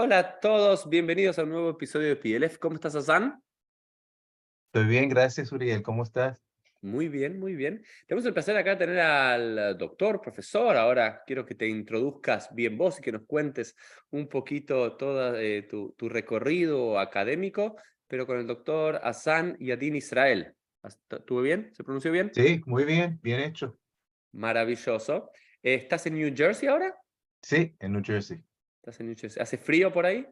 Hola a todos, bienvenidos a un nuevo episodio de PLF. ¿Cómo estás, Hassan? Estoy bien, gracias, Uriel. ¿Cómo estás? Muy bien, muy bien. Tenemos el placer acá de tener al doctor, profesor. Ahora quiero que te introduzcas bien vos y que nos cuentes un poquito todo tu recorrido académico, pero con el doctor Hassan Yadin Israel. ¿Estuvo bien? ¿Se pronunció bien? Sí, muy bien, bien hecho. Maravilloso. ¿Estás en New Jersey ahora? Sí, en New Jersey. ¿Estás en New Jersey? ¿Hace frío por ahí?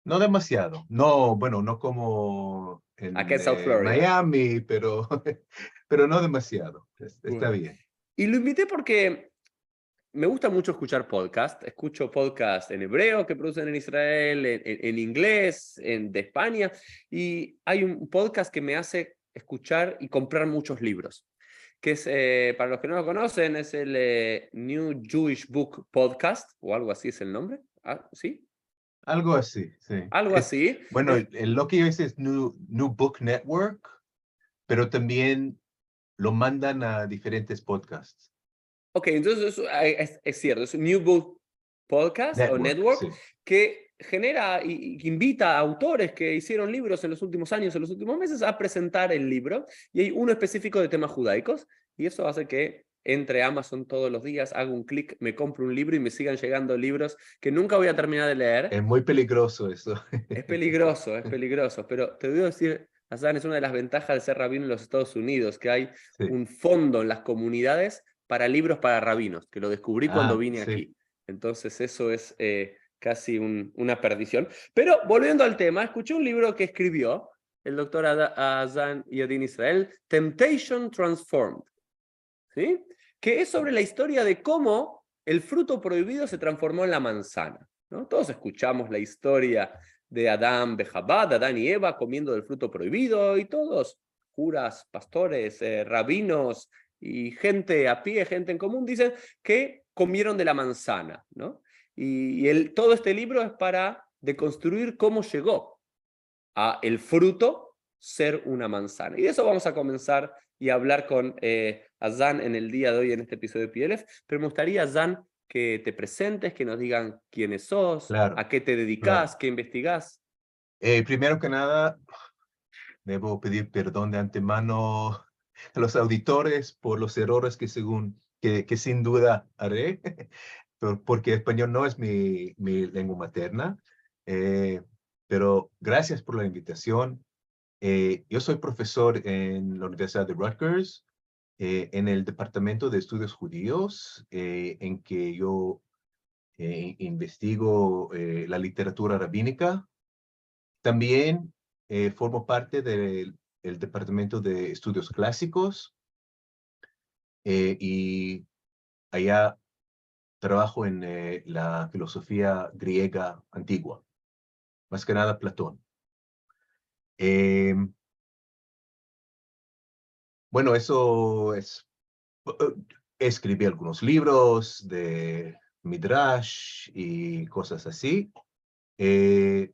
No demasiado. No, bueno, no como Acá en en South Florida. Miami, pero, pero no demasiado. Está Bueno. bien. Y lo invité porque me gusta mucho escuchar podcast. Escucho podcast en hebreo que producen en Israel, en inglés, de España. Y hay un podcast que me hace escuchar y comprar muchos libros. Que es, para los que no lo conocen, es el New Jewish Book Podcast, o algo así es el nombre. Ah, ¿sí? Algo así, sí. Algo así. Bueno, lo que yo hice es New Book Network, pero también lo mandan a diferentes podcasts. Ok, entonces es cierto, es un New Book Podcast o Network, Network sí. que genera y que invita a autores que hicieron libros en los últimos años, en los últimos meses, a presentar el libro. Y hay uno específico de temas judaicos. Y eso hace que entre a Amazon todos los días, haga un clic, me compro un libro y me sigan llegando libros que nunca voy a terminar de leer. Es muy peligroso eso. Es peligroso, pero te debo decir, Hassan, es una de las ventajas de ser rabino en los Estados Unidos, que hay Sí. un fondo en las comunidades para libros para rabinos, que lo descubrí cuando Ah, vine sí. aquí. Entonces eso es casi una perdición. Pero volviendo al tema, escuché un libro que escribió el doctor Hassan Yadin Israel, Temptation Transformed, ¿sí? Que es sobre la historia de cómo el fruto prohibido se transformó en la manzana, ¿no? Todos escuchamos la historia de Adán, Bejabad, Adán y Eva comiendo del fruto prohibido y todos, curas, pastores, rabinos y gente a pie, gente en común, dicen que comieron de la manzana, ¿no? Todo este libro es para deconstruir cómo llegó a el fruto ser una manzana. Y de eso vamos a comenzar y hablar con Azan en el día de hoy en este episodio de PLF. Pero me gustaría, Azan, que te presentes, que nos digan quiénes sos, Claro, a qué te claro. dedicas, qué investigás. Primero que nada, debo pedir perdón de antemano a los auditores por los errores que sin duda haré, porque español no es mi lengua materna. Eh, pero gracias por la invitación. Yo soy profesor en la Universidad de Rutgers, en el Departamento de Estudios Judíos, en que yo investigo la literatura rabínica. También formo parte del el Departamento de Estudios Clásicos, y allá trabajo en la filosofía griega antigua, más que nada Platón. Em, bueno, eso es, escribí algunos libros de Midrash y cosas así. Eh,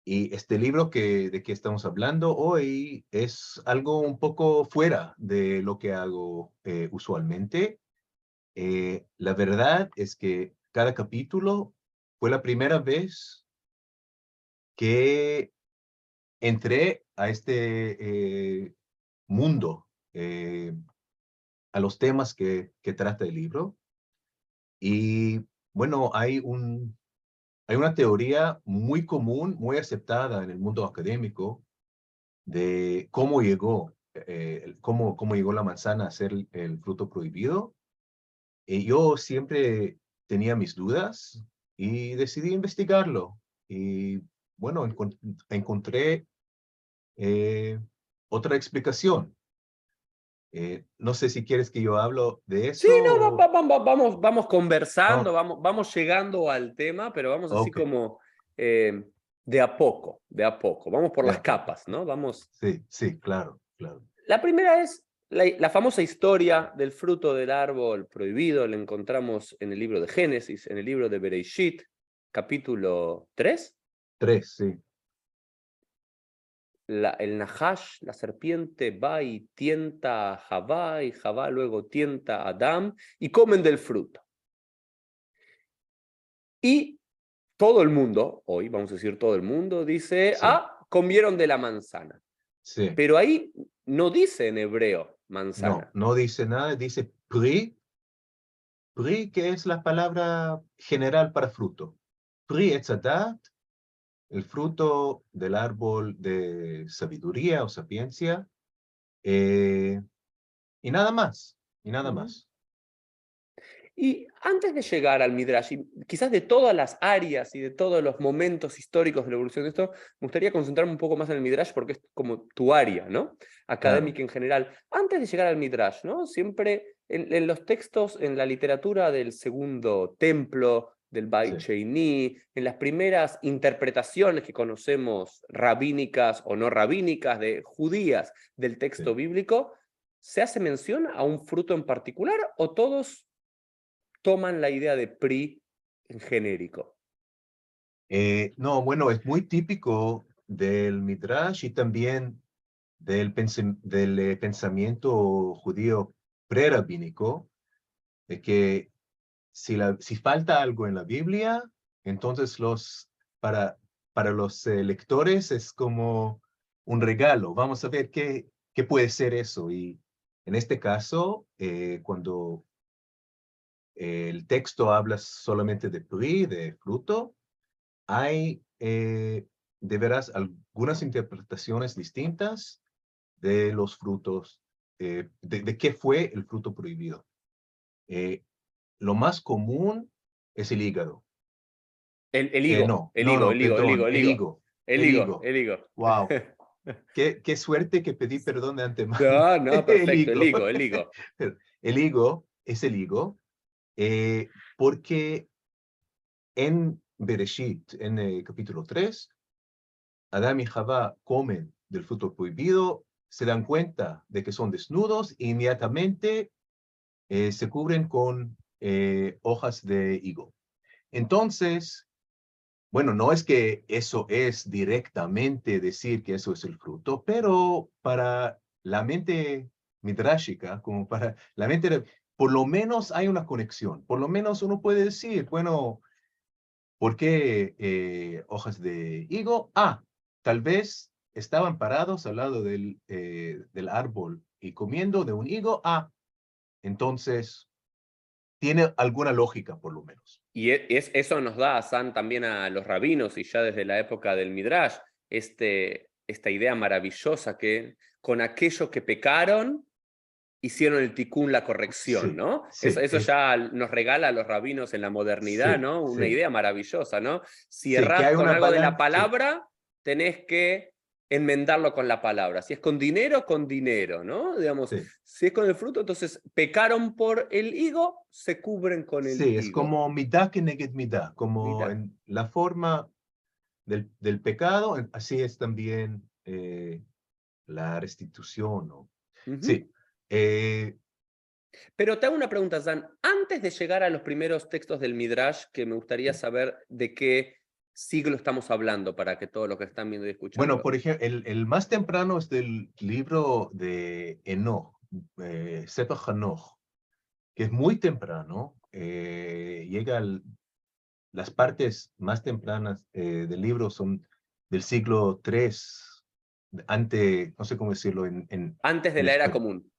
Y este libro de que estamos hablando hoy es algo un poco fuera de lo que hago usualmente. La verdad es que cada capítulo fue la primera vez que entré a este mundo, a los temas que trata el libro. Y bueno, hay una teoría muy común, muy aceptada en el mundo académico de cómo llegó la manzana a ser el fruto prohibido. Yo siempre tenía mis dudas y decidí investigarlo. Y bueno, encontré eh, otra explicación. No sé si quieres que yo hablo de Sí, eso no, o... vamos conversando, Oh, vamos llegando al tema, pero vamos así ok, como de a poco, de a poco. Vamos por de las a poco. capas, ¿no? Vamos. Sí, sí, claro, claro. La primera es la famosa historia del fruto del árbol prohibido. La encontramos en el libro de Génesis, en el libro de Bereshit, capítulo 3. Tres, sí. El Nahash, la serpiente, va y tienta a Javá, y Javá luego tienta a Adán, y comen del fruto. Y todo el mundo, hoy vamos a decir todo el mundo, dice, Sí, ah, comieron de la manzana. sí. Pero ahí no dice en hebreo No, manzana. no dice nada, dice pri, pri, que es la palabra general para fruto. Pri etz hadat, el fruto del árbol de sabiduría o sapiencia, eh, y nada más, y nada Ujú. más. Y antes de llegar al Midrash, y quizás de todas las áreas y de todos los momentos históricos de la evolución de esto, me gustaría concentrarme un poco más en el Midrash porque es como tu área, ¿no? Claro, Académica en general. Antes de llegar al Midrash, ¿no? Siempre en los textos, en la literatura del segundo templo, del sí, Bait Sheini, en las primeras interpretaciones que conocemos rabínicas o no rabínicas, de judías del texto sí. bíblico, ¿se hace mención a un fruto en particular o todos toman la idea de PRI en genérico? No, bueno, es muy típico del Midrash y también del pensamiento judío prerabínico, de que si falta algo en la Biblia, entonces para los lectores es como un regalo. Vamos a ver qué puede ser eso. Y en este caso, cuando el texto habla solamente de pri, de fruto, hay de veras algunas interpretaciones distintas de los frutos, de qué fue el fruto prohibido. Eh, lo más común es el hígado. El higo, No, el no, higo, no, el higo, el perdón, higo, el el higo, higo, el el higo, higo. el higo. Wow, qué suerte que pedí perdón de antemano. No, no, El perfecto, el higo. higo, el higo. El higo es el higo, porque en Bereshit, en el capítulo 3, Adán y Jabá comen del fruto prohibido, se dan cuenta de que son desnudos e inmediatamente se cubren con hojas de higo. Entonces, bueno, no es que eso es directamente decir que eso es el fruto, pero para la mente midrashica, como para la mente, por lo menos hay una conexión. Por lo menos uno puede decir, bueno, ¿por qué hojas de higo? Ah, tal vez estaban parados al lado del árbol y comiendo de un higo. Ah, entonces tiene alguna lógica, por lo menos. Y eso nos da, San, también a los rabinos, y ya desde la época del Midrash, esta idea maravillosa que con aquello que pecaron, hicieron el tikkun, la corrección, Sí, ¿no? Eso, sí, eso ya nos regala a los rabinos en la modernidad, sí, ¿no? Una sí. idea maravillosa, ¿no? Si Sí, que errás hay con una algo de la balanza. Sí, palabra, tenés que enmendarlo con la palabra. Si es con dinero, ¿no? Digamos, sí. si es con el fruto, entonces pecaron por el higo, se cubren con el Sí, es higo. como midá que neged midá, como Mira. en la forma del pecado, así es también la restitución, ¿no? Ujú. Sí, eh, Pero te hago una pregunta, Dan. Antes de llegar a los primeros textos del Midrash, que me gustaría sí. saber de qué siglo estamos hablando para que todos los que están viendo y Bueno, escuchando. por ejemplo, el más temprano es del libro de Enoch, Sefer Hanoch, que es muy temprano, las partes más tempranas del libro son del siglo III, no sé cómo decirlo Antes de en la era español, común.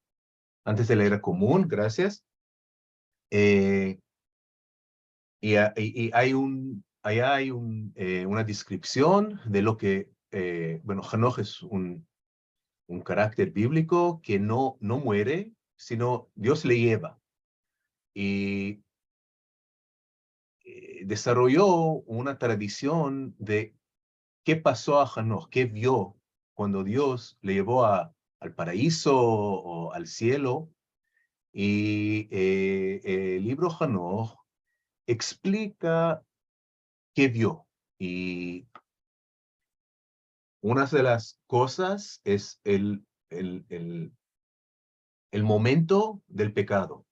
antes de la era común, gracias. Eh, y allá hay una descripción de lo que, bueno, Hanoch es un carácter bíblico que no muere, sino Dios le lleva. Y desarrolló una tradición de qué pasó a Hanoch, qué vio cuando Dios le llevó al paraíso o al cielo. Y el libro Hanoch explica qué vio. Y una de las cosas es el momento del pecado.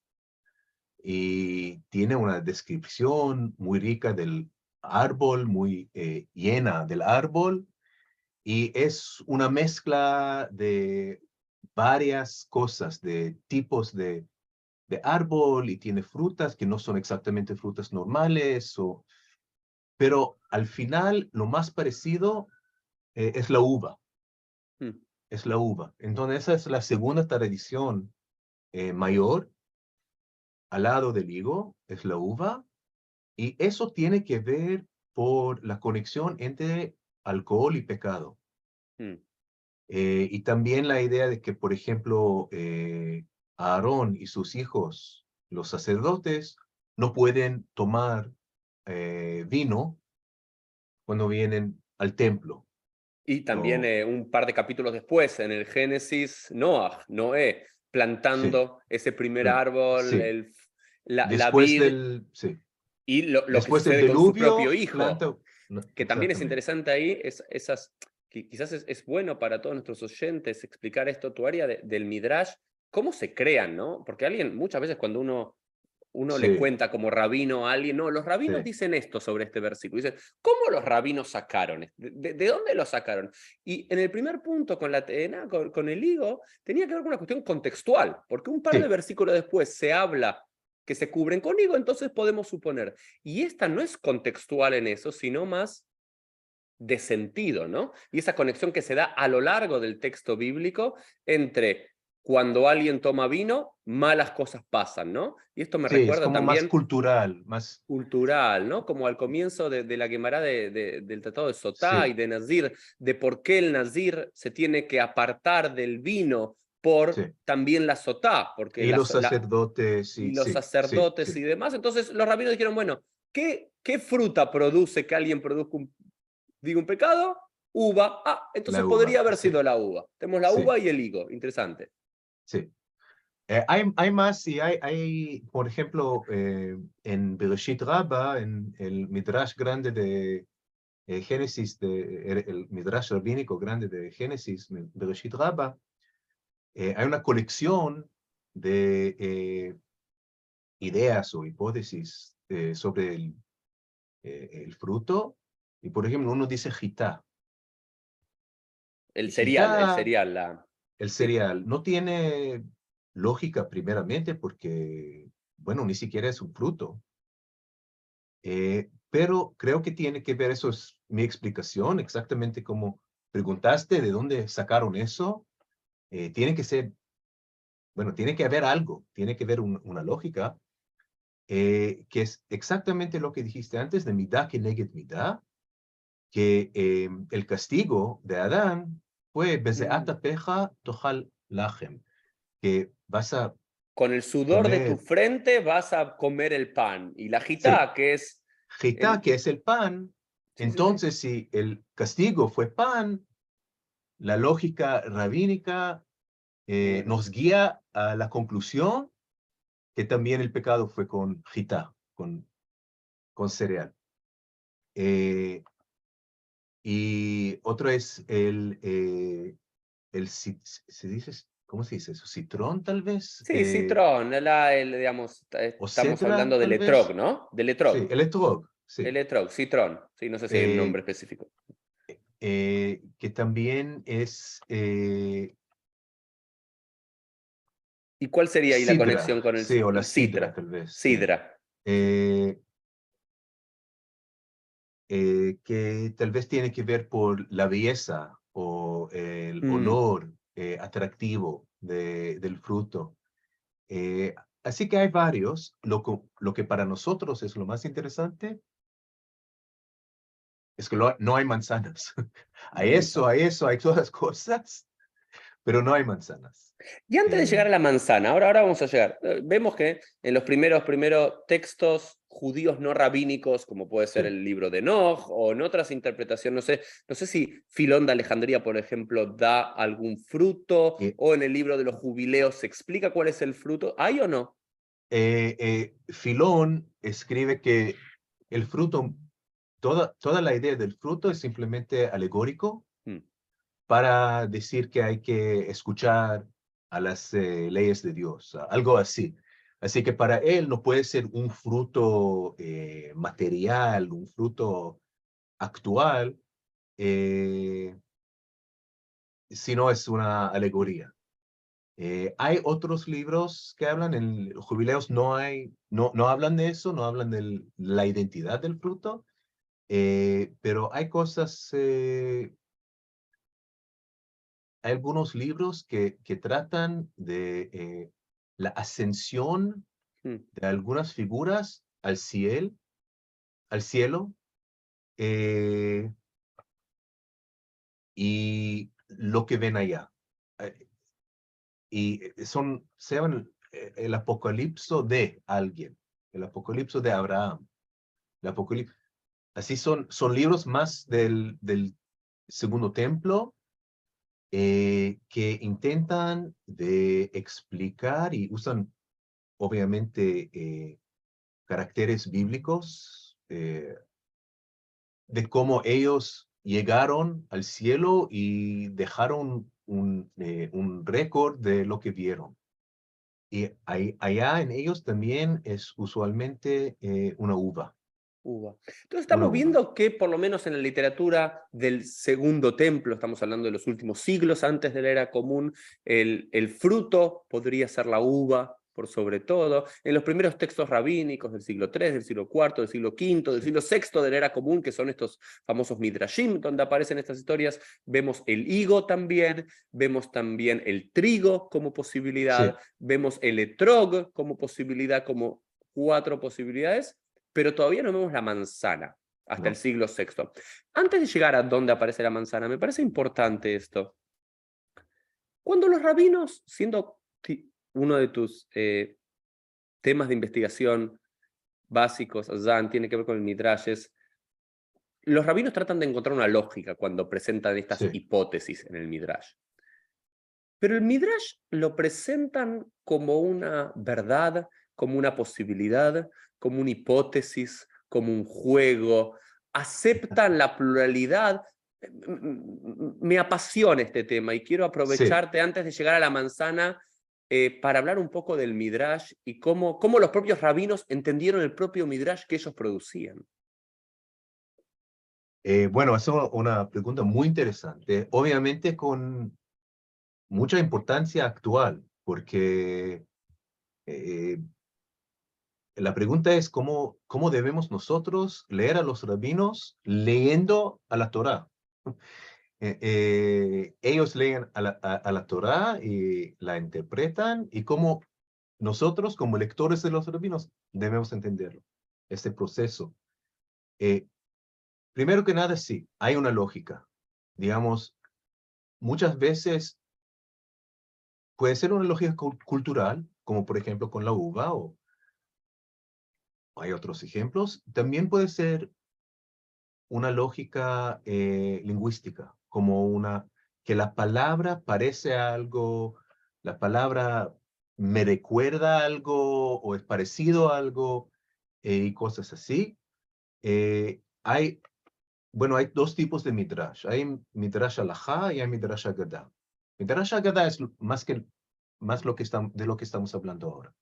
Y tiene una descripción muy rica del árbol, muy llena del árbol. Y es una mezcla de varias cosas, de tipos de árbol y tiene frutas que no son exactamente frutas normales. pero al final lo más parecido es la uva. Mm. Es la uva. Entonces esa es la segunda tradición mayor al lado del higo, es la uva. Y eso tiene que ver por la conexión entre alcohol y pecado. Mm. Y también la idea de que, por ejemplo, Aarón y sus hijos, los sacerdotes, no pueden tomar vino cuando vienen al templo. Y también No, un par de capítulos después, en el Génesis, Noé, sí, plantando ese primer no, árbol, sí. la Después vid, sí. y lo que Después del sucede con su propio diluvio, hijo, planta, no, que también es exactamente. interesante ahí, quizás es bueno para todos nuestros oyentes explicar esto, tu área del Midrash, cómo se crean, ¿no? Porque alguien, muchas veces cuando uno le Sí, cuenta como rabino a alguien, no, los rabinos sí, dicen esto sobre este versículo. Dicen, ¿cómo los rabinos sacaron? ¿De dónde lo sacaron? Y en el primer punto con la TNA, con el higo, tenía que ver con una cuestión contextual, porque un par de sí. versículos después se habla que se cubren con higo, entonces podemos suponer. Y esta no es contextual en eso, sino más de sentido, ¿no? Y esa conexión que se da a lo largo del texto bíblico entre cuando alguien toma vino, malas cosas pasan, ¿no? Y esto me Sí, es recuerda como más también cultural, más, cultural, ¿no? Como al comienzo de la Guemará del Tratado de Sotá y sí, de Nazir, de por qué el Nazir se tiene que apartar del vino por sí. también la Sotá, porque Y los sacerdotes, y sí, los sí, sí, sacerdotes sí, y demás. Entonces los rabinos dijeron, bueno, ¿qué fruta produce que alguien produzca un pecado? Uva. Ah, entonces la podría uva, haber sí, sido la uva. Tenemos la sí, uva y el higo. Interesante. sí. Hay más, y hay, por ejemplo, en Bereshit Rabbah, en el Midrash grande de Génesis, el Midrash rabínico grande de Génesis, Bereshit Rabbah, hay una colección de ideas o hipótesis sobre el fruto. Y, por ejemplo, uno dice jitá. El Y cereal, el jitá, cereal, el sí. cereal, no tiene lógica primeramente porque, bueno, ni siquiera es un fruto. Pero creo que tiene que ver, eso es mi explicación, exactamente como preguntaste de dónde sacaron eso. Tiene que ser, bueno, tiene que haber algo, tiene que haber una lógica, que es exactamente lo que dijiste antes de midá que neget midá, que el castigo de Adán fue Mm. bezeata peja tochal lachem, que vas a Con el sudor de tu comer, frente vas a comer el pan. Y la sí, jitá, que es jitá, el... que es el pan. Sí, sí, sí. Entonces, si el castigo fue pan, la lógica rabínica Claro. nos guía a la conclusión que también el pecado fue con jitá, con cereal. Eh, y otro es se dice, ¿cómo se dice eso? Citrón, tal vez, Sí, citrón, digamos, o estamos cedra, hablando del tal etrog, vez. ¿no? Del Sí, etrog. el etrog, El sí. etrog, citrón. Sí, no sé si hay un Eh, nombre específico. que también es ¿Y cuál sería ahí la conexión sidra, con sí, o la el sidra, citra? tal vez, sí. Sidra. Eh, que tal vez tiene que ver por la belleza o el Mm. olor atractivo del fruto. Eh, Así que hay varios. Lo que para nosotros es lo más interesante es que no hay manzanas. Epa. Hay todas las cosas, pero no hay manzanas. Y antes de Eh, llegar a la manzana, ahora vamos a llegar. Vemos que en los primeros textos judíos no rabínicos, como puede ser sí. el libro de Enoch, o en otras interpretaciones, no sé si Filón de Alejandría, por ejemplo, da algún fruto, Y, o en el libro de los jubileos se explica cuál es el fruto. ¿Hay o no? Filón escribe que el fruto, toda la idea del fruto es simplemente alegórico Mm. para decir que hay que escuchar a las leyes de Dios, algo así. Así que para él no puede ser un fruto material, un fruto actual, eh, sino es una alegoría. Hay otros libros que hablan, en Jubileos no hablan de eso, no hablan de la identidad del fruto, Pero hay cosas, hay algunos libros que tratan de la ascensión Mm, de algunas figuras al cielo, eh, y lo que ven allá. Eh, se llaman el apocalipso de alguien, el apocalipso de Abraham, el apocalipsis. Así son libros más del segundo templo, que intentan de explicar y usan obviamente caracteres bíblicos, de cómo ellos llegaron al cielo y dejaron un récord de lo que vieron. Y allá en ellos también es usualmente una uva, uva. Entonces una estamos uva. viendo que por lo menos en la literatura del Segundo Templo, estamos hablando de los últimos siglos antes de la era común, el fruto podría ser la uva por sobre todo. En los primeros textos rabínicos del siglo III, del siglo IV, del siglo V, del Sí, siglo VI de la era común, que son estos famosos midrashim, donde aparecen estas historias, vemos el higo también, vemos también el trigo como posibilidad, sí, vemos el etrog como posibilidad, como 4 posibilidades, pero todavía no vemos la manzana hasta el no. siglo VI. Antes de llegar a dónde aparece la manzana, me parece importante esto. Cuando los rabinos, siendo uno de tus temas de investigación básicos, Azan, tiene que ver con el Midrash, los rabinos tratan de encontrar una lógica cuando presentan estas Sí. hipótesis en el Midrash. Pero el Midrash lo presentan como una verdad, como una posibilidad, como una hipótesis, como un juego. Aceptan la pluralidad. Me apasiona este tema y quiero Sí. aprovecharte antes de llegar a la manzana para hablar un poco del Midrash y cómo los propios rabinos entendieron el propio Midrash que ellos producían. Bueno, es una pregunta muy interesante, obviamente con mucha importancia actual, porque eh, la pregunta es cómo debemos nosotros leer a los rabinos leyendo a la Torá. Ellos leen a la Torá y la interpretan, y cómo nosotros, como lectores de los rabinos, debemos entenderlo, este proceso. Eh, Primero que nada, sí, hay una lógica. Digamos, muchas veces puede ser una lógica cultural, como por ejemplo con la uva, o hay otros ejemplos. También puede ser una lógica lingüística, como que la palabra parece algo, la palabra me recuerda algo o es parecido a algo, y cosas así. Hay, bueno, hay dos tipos de midrash. Hay midrash alajá y hay midrash agadá. Midrash agadá es más de lo que estamos hablando ahora.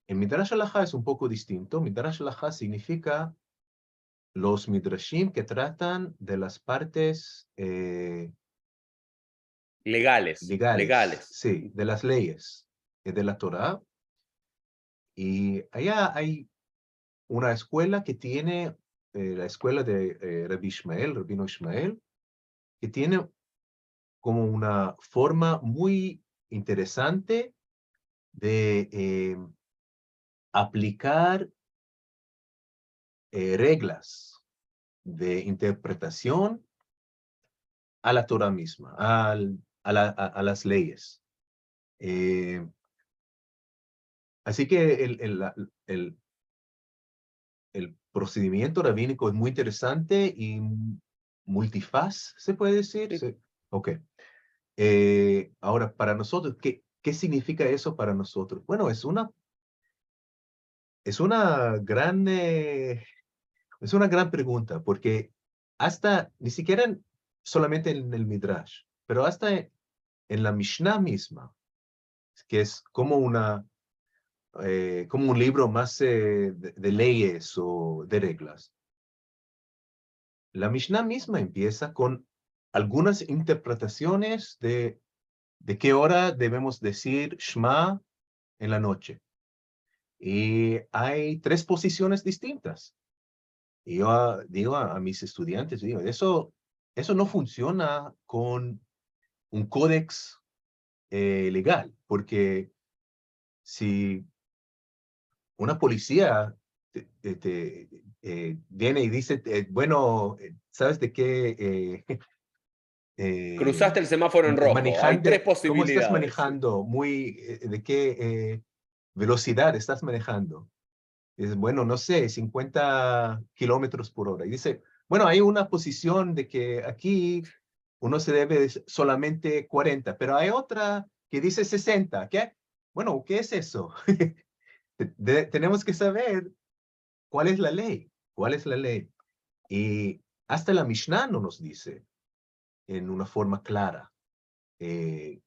El midrash alajá es un poco distinto. Midrash alajá significa los midrashim que tratan de las partes Legales, legales, legales. sí, de las leyes de la Torá. Y allá hay una escuela que tiene, la escuela de Rabino Ishmael, que tiene como una forma muy interesante de aplicar reglas de interpretación a la Torah misma, a las leyes. Eh, Así que el procedimiento rabínico es muy interesante y multifaz, ¿se puede decir? Sí. Sí. Ok. Ahora, para nosotros, ¿qué significa eso para nosotros? Bueno, es una gran pregunta, porque hasta, ni siquiera solamente en el Midrash, pero hasta en la Mishnah misma, que es como un libro más de leyes o de reglas. La Mishnah misma empieza con algunas interpretaciones de qué hora debemos decir Shema en la noche. Y hay tres posiciones distintas. Y yo digo a mis estudiantes, digo, eso no funciona con un códex legal, porque si una policía viene y dice, bueno, ¿sabes de qué? Cruzaste el semáforo en rojo. Hay tres ¿Cómo estás posibilidades. Sí. manejando? ¿De qué velocidad estás manejando? Es, bueno, no sé, 50 kilómetros por hora. Y dice, bueno, hay una posición de que aquí uno se debe solamente 40, pero hay otra que dice 60. ¿Qué? Bueno, ¿qué es eso? Tenemos que saber cuál es la ley, cuál es la ley. Y hasta la Mishnah no nos dice en una forma clara. Eh,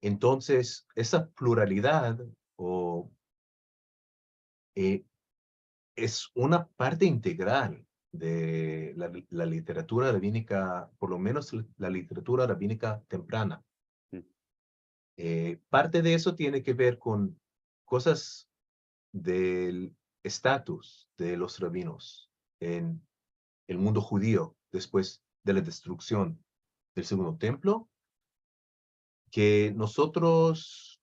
entonces, esa pluralidad o, eh, es una parte integral de la literatura rabínica, por lo menos la literatura rabínica temprana. Mm. Parte de eso tiene que ver con cosas del estatus de los rabinos en el mundo judío después de la destrucción del segundo templo, que nosotros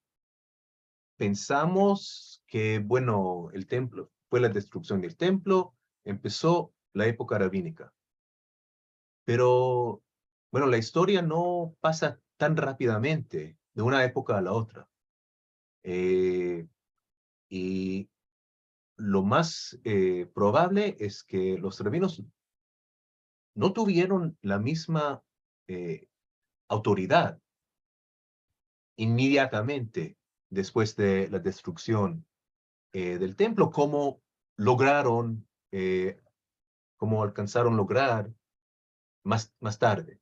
pensamos que, bueno, el templo, fue la destrucción del templo, empezó la época rabínica. Pero, bueno, la historia no pasa tan rápidamente de una época a la otra. Y lo más probable es que los rabinos no tuvieron la misma autoridad inmediatamente después de la destrucción del templo, como lograron, como alcanzaron lograr más tarde.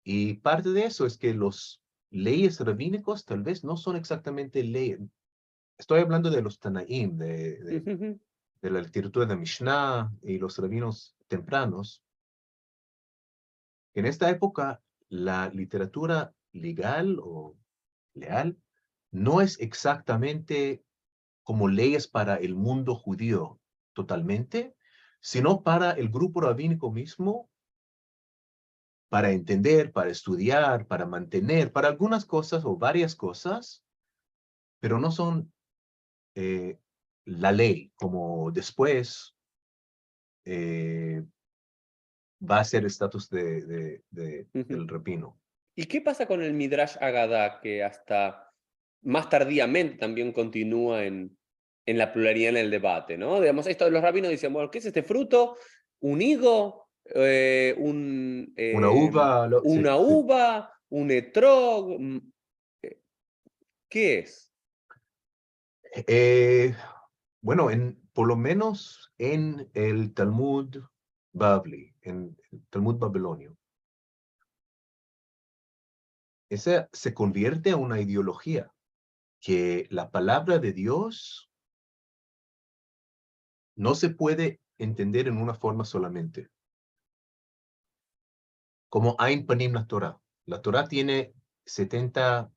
Y parte de eso es que los leyes rabínicos tal vez no son exactamente leyes. Estoy hablando de los Tanaim, Ujú. de la literatura de Mishnah y los rabinos tempranos. En esta época, la literatura legal o leal no es exactamente como leyes para el mundo judío totalmente, sino para el grupo rabínico mismo, para entender, para estudiar, para mantener, para algunas cosas o varias cosas, pero no son eh, la ley, como después eh, va a ser el estatus Ujú. del rabino. ¿Y qué pasa con el Midrash Agadá, que hasta más tardíamente también continúa en la pluralidad en el debate, ¿no? Digamos, esto de los rabinos dicen, bueno, ¿qué es este fruto? ¿Un higo? Una uva, sí, ¿Una sí. uva? ¿Un etrog? Eh, ¿Qué es? Eh, bueno, por lo menos en el Talmud Bavli, en el Talmud babilonio, esa se convierte a una ideología que la palabra de Dios no se puede entender en una forma solamente, como Ain Panim la Torah. La Torah tiene 70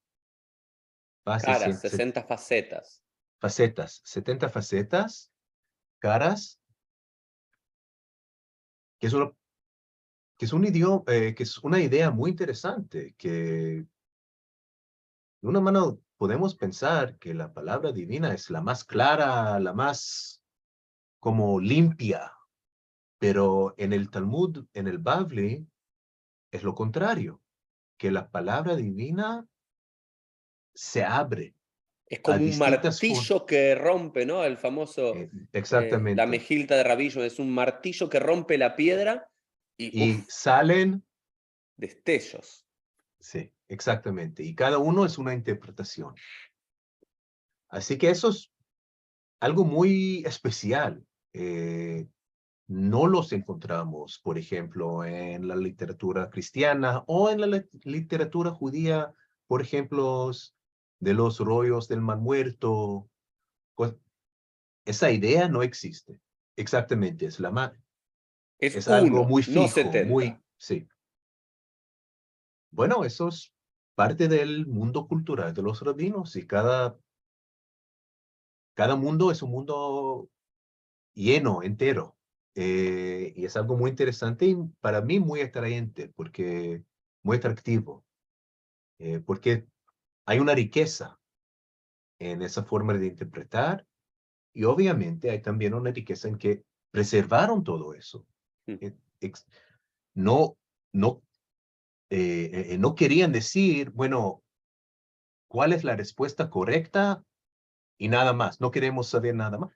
bases, Caras, 60 facetas. facetas, 70 facetas, caras, que es, un idioma, que es una idea muy interesante, que de una mano podemos pensar que la palabra divina es la más clara, la más como limpia, pero en el Talmud, en el Bavli, es lo contrario, que la palabra divina se abre Es a como un distintas martillo formas. que rompe, ¿no? El famoso, la Exactamente. mejilta de Rabillo, es un martillo que rompe la piedra y, Y uff, salen, destellos. sí, exactamente. Y cada uno es una interpretación. Así que eso es algo muy especial. No los encontramos, por ejemplo, en la literatura cristiana o en la literatura judía, por ejemplo, de los rollos del Mar Muerto. Pues, esa idea no existe. Exactamente, Es es algo uno, muy no fijo, 70. sí. Bueno, eso es parte del mundo cultural de los rabinos y cada mundo es un mundo lleno, entero. y es algo muy interesante y para mí muy atrayente, porque muy atractivo, porque hay una riqueza en esa forma de interpretar y obviamente hay también una riqueza en que preservaron todo eso. Mm, Eh, no, no, no querían decir, bueno, ¿cuál es la respuesta correcta? Y nada más, no queremos saber nada más.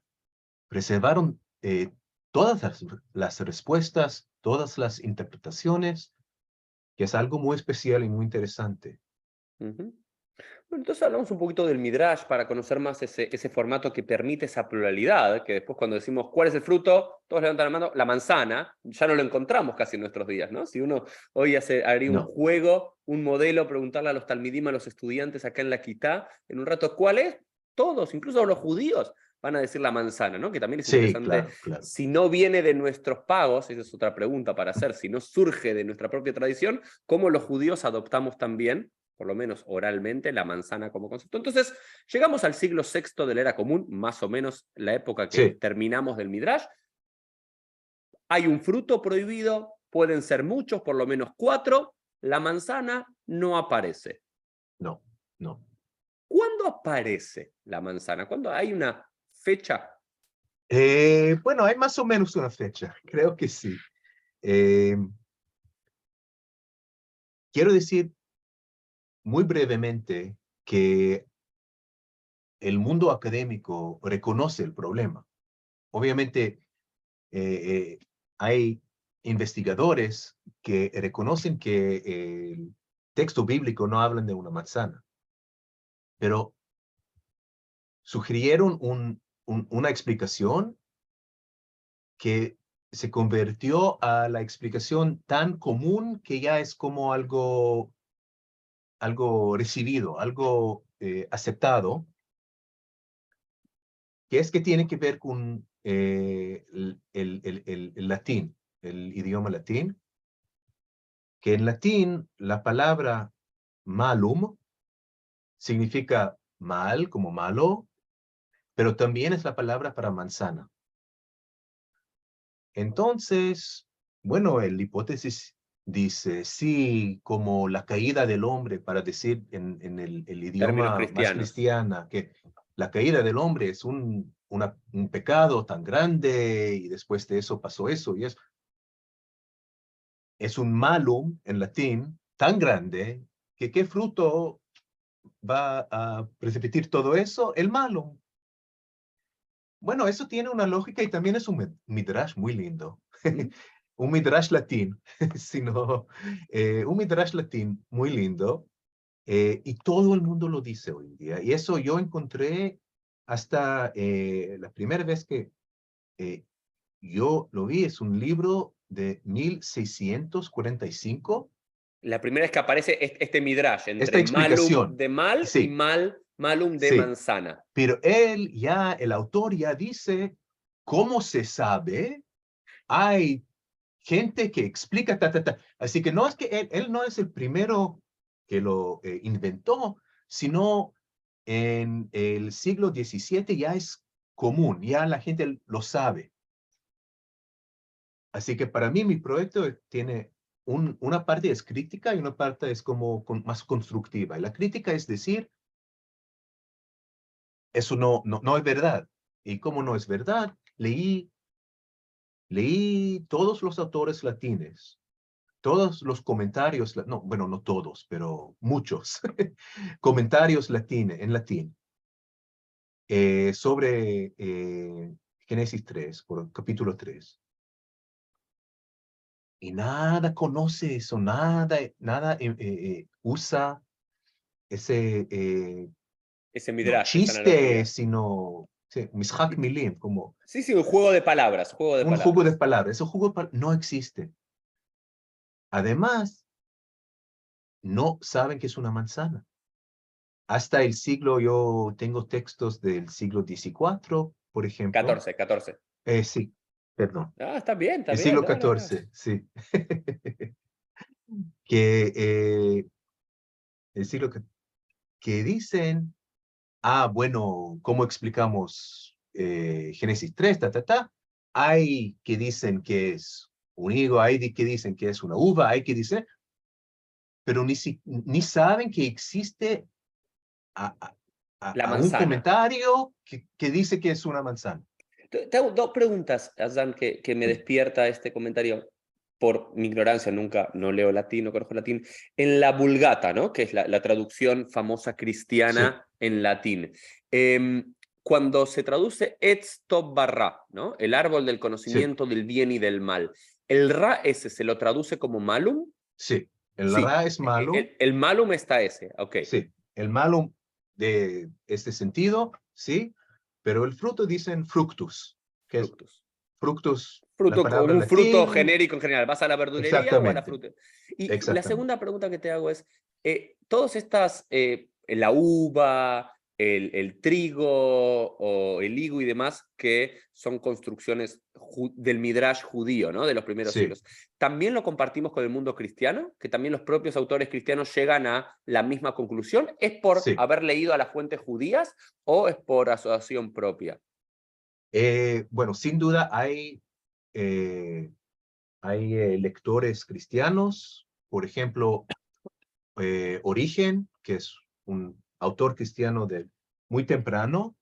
Preservaron todas las respuestas, todas las interpretaciones, que es algo muy especial y muy interesante. ujú. Bueno, entonces hablamos un poquito del Midrash para conocer más ese formato que permite esa pluralidad, que después cuando decimos cuál es el fruto, todos levantan la mano, la manzana, ya no lo encontramos casi en nuestros días, ¿no? Si uno hoy haría un No, juego, un modelo, preguntarle a los talmidim, a los estudiantes acá en la Kitá, en un rato, ¿cuál es? Todos, incluso los judíos, van a decir la manzana, ¿no? Que también es sí, interesante, claro, claro. si no viene de nuestros pagos, esa es otra pregunta para hacer, si no surge de nuestra propia tradición, ¿cómo los judíos adoptamos también, por lo menos oralmente, la manzana como concepto? Entonces, llegamos al siglo VI de la era común, más o menos la época que Sí, terminamos del Midrash. Hay un fruto prohibido, pueden ser muchos, por lo menos 4. La manzana no aparece. no, no. ¿Cuándo aparece la manzana? ¿Cuándo hay una fecha? Bueno, hay más o menos una fecha, creo que sí. Eh, quiero decir muy brevemente que el mundo académico reconoce el problema. Obviamente, eh, hay investigadores que reconocen que el texto bíblico no habla de una manzana, pero sugirieron una explicación que se convirtió a la explicación tan común que ya es como algo recibido, algo aceptado, que es que tiene que ver con el latín, el idioma latín, que en latín la palabra malum significa mal, como malo, pero también es la palabra para manzana. Entonces, bueno, la hipótesis dice, sí, como la caída del hombre, para decir en el Términos idioma más cristianos. cristiana, que la caída del hombre es un pecado tan grande y después de eso pasó eso, y es un malum en latín tan grande que qué fruto va a precipitar todo eso, el malum. Bueno, eso tiene una lógica y también es un midrash muy lindo. ¿Mm? Un midrash latín, sino un midrash latín muy lindo, y todo el mundo lo dice hoy en día. Y eso yo encontré hasta la primera vez que eh, yo lo vi, es un libro de 1645. La primera vez que aparece este midrash Esta entre malum explicación, de mal y sí, malum de sí, manzana. pero él ya, el autor ya dice, ¿cómo se sabe? Hay gente que explica, ta, ta, ta. Así que no es que él no es el primero que lo inventó, sino en el siglo XVII ya es común, ya la gente lo sabe. Así que para mí mi proyecto tiene una parte es crítica y una parte es como más constructiva. Y la crítica es decir, eso no es verdad. Y como no es verdad, leí todos los autores latines, todos los comentarios, no, bueno, no todos, pero muchos comentarios en latín sobre Génesis 3, por capítulo 3. Y nada conoce eso, nada usa ese, Ese no midrash, esa chiste, analogía. sino sí, mishak milim, como Sí, sí, un juego de palabras, juego de un juego de palabras. palabras. Ese juego no existe. Además, no saben que es una manzana. Hasta el siglo, yo tengo textos del siglo XIV, por ejemplo. 14, 14. Sí, perdón. Ah, está bien, está El bien. siglo No, no, no. XIV, sí. que el siglo que dicen, bueno, ¿cómo explicamos Génesis 3, ta, ta, ta? hay que dicen que es un higo, que dicen que es una uva, hay que dicen, pero ni saben que existe La a un manzana. comentario que dice que es una manzana. Te hago dos preguntas, Azan, que me Sí, despierta este comentario por mi ignorancia, nunca, no leo latín, no conozco latín. En la Vulgata, ¿no? Que es la traducción famosa sí, cristiana en latín. Cuando se traduce Etz Tov Barra, ¿no? El árbol del sí, conocimiento del bien y del mal. ¿El Ra ese se lo traduce como malum? sí. El Sí. ra es malum, El malum está ese, ok. sí. El malum de este sentido, sí, pero el fruto dicen fructus, que es Fructus. fructus, la Fruto, palabra un fruto latín, genérico en general. ¿Vas a la verdulería o a la exactamente, fruta? Y la exactamente. segunda pregunta que te hago es, todas estas, la uva, el trigo o el higo y demás, que son construcciones del Midrash judío, ¿no? De los primeros Sí, siglos. ¿También lo compartimos con el mundo cristiano? ¿Que también los propios autores cristianos llegan a la misma conclusión? ¿Es por sí. haber leído a las fuentes judías o es por asociación propia? Bueno, sin duda hay lectores cristianos, por ejemplo, Origen, que es un autor cristiano muy temprano,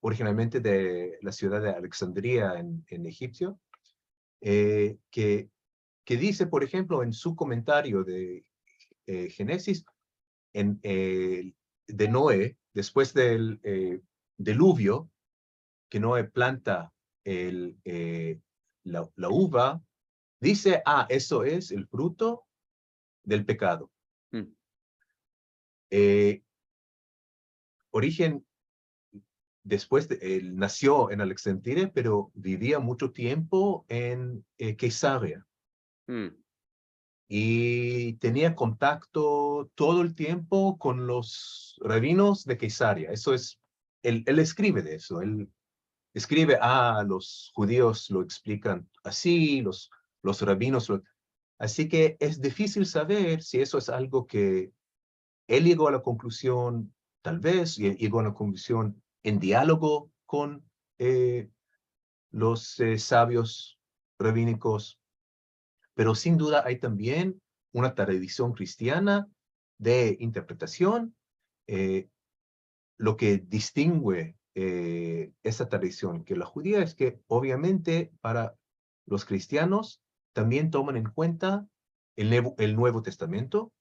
originalmente de la ciudad de Alejandría en Egipto, que dice, por ejemplo, en su comentario de Génesis, de Noé, después del diluvio, que Noé planta la uva, dice, eso es el fruto del pecado. Mm, Eh, Origen, él nació en Alexandria, pero vivía mucho tiempo en Cesarea mm. y tenía contacto todo el tiempo con los rabinos de Cesarea. Eso es, él escribe de eso, él escribe, los judíos lo explican así, los rabinos lo... Así que es difícil saber si eso es algo que él llegó a la conclusión, tal vez, y llegó a la conclusión en diálogo con los sabios rabínicos, pero sin duda hay también una tradición cristiana de interpretación. eh, lo que distingue esa tradición que la judía es que obviamente para los cristianos también toman en cuenta el Nuevo Testamento.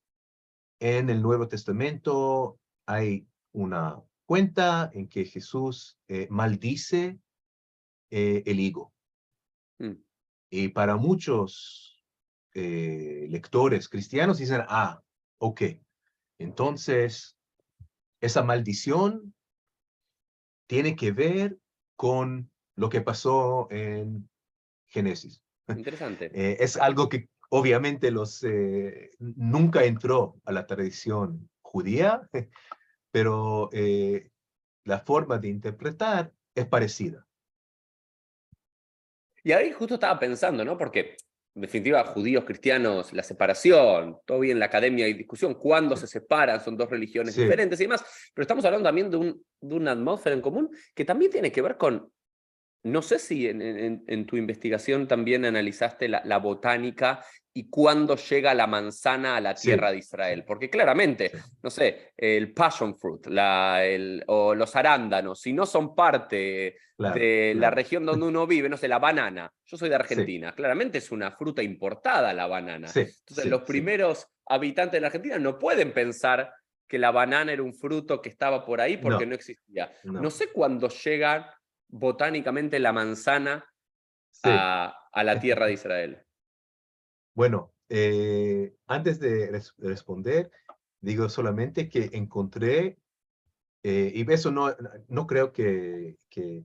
En el Nuevo Testamento hay una cuenta en que Jesús maldice el higo. Mm. Y para muchos lectores cristianos dicen, ok, entonces esa maldición tiene que ver con lo que pasó en Génesis. Interesante. Es algo que obviamente nunca entró a la tradición judía, pero la forma de interpretar es parecida. Y ahí justo estaba pensando, ¿no? Porque, en definitiva, judíos, cristianos, la separación, todo bien, en la academia hay discusión, cuándo Sí, se separan, son dos religiones sí, diferentes y demás, pero estamos hablando también de una atmósfera en común que también tiene que ver con, no sé si en tu investigación también analizaste la botánica y cuándo llega la manzana a la sí, tierra de Israel, porque claramente, sí, no sé, el passion fruit o los arándanos, si no son parte claro, de la claro. región donde uno vive, no sé, la banana, yo soy de Sí, Argentina, claramente es una fruta importada la banana. sí, Entonces, sí, los sí. primeros habitantes de la Argentina no pueden pensar que la banana era un fruto que estaba por ahí porque No, no existía. No no, sé cuándo llega botánicamente la manzana sí. a la tierra de Israel. Bueno, antes de responder, digo solamente que encontré, y eso no creo que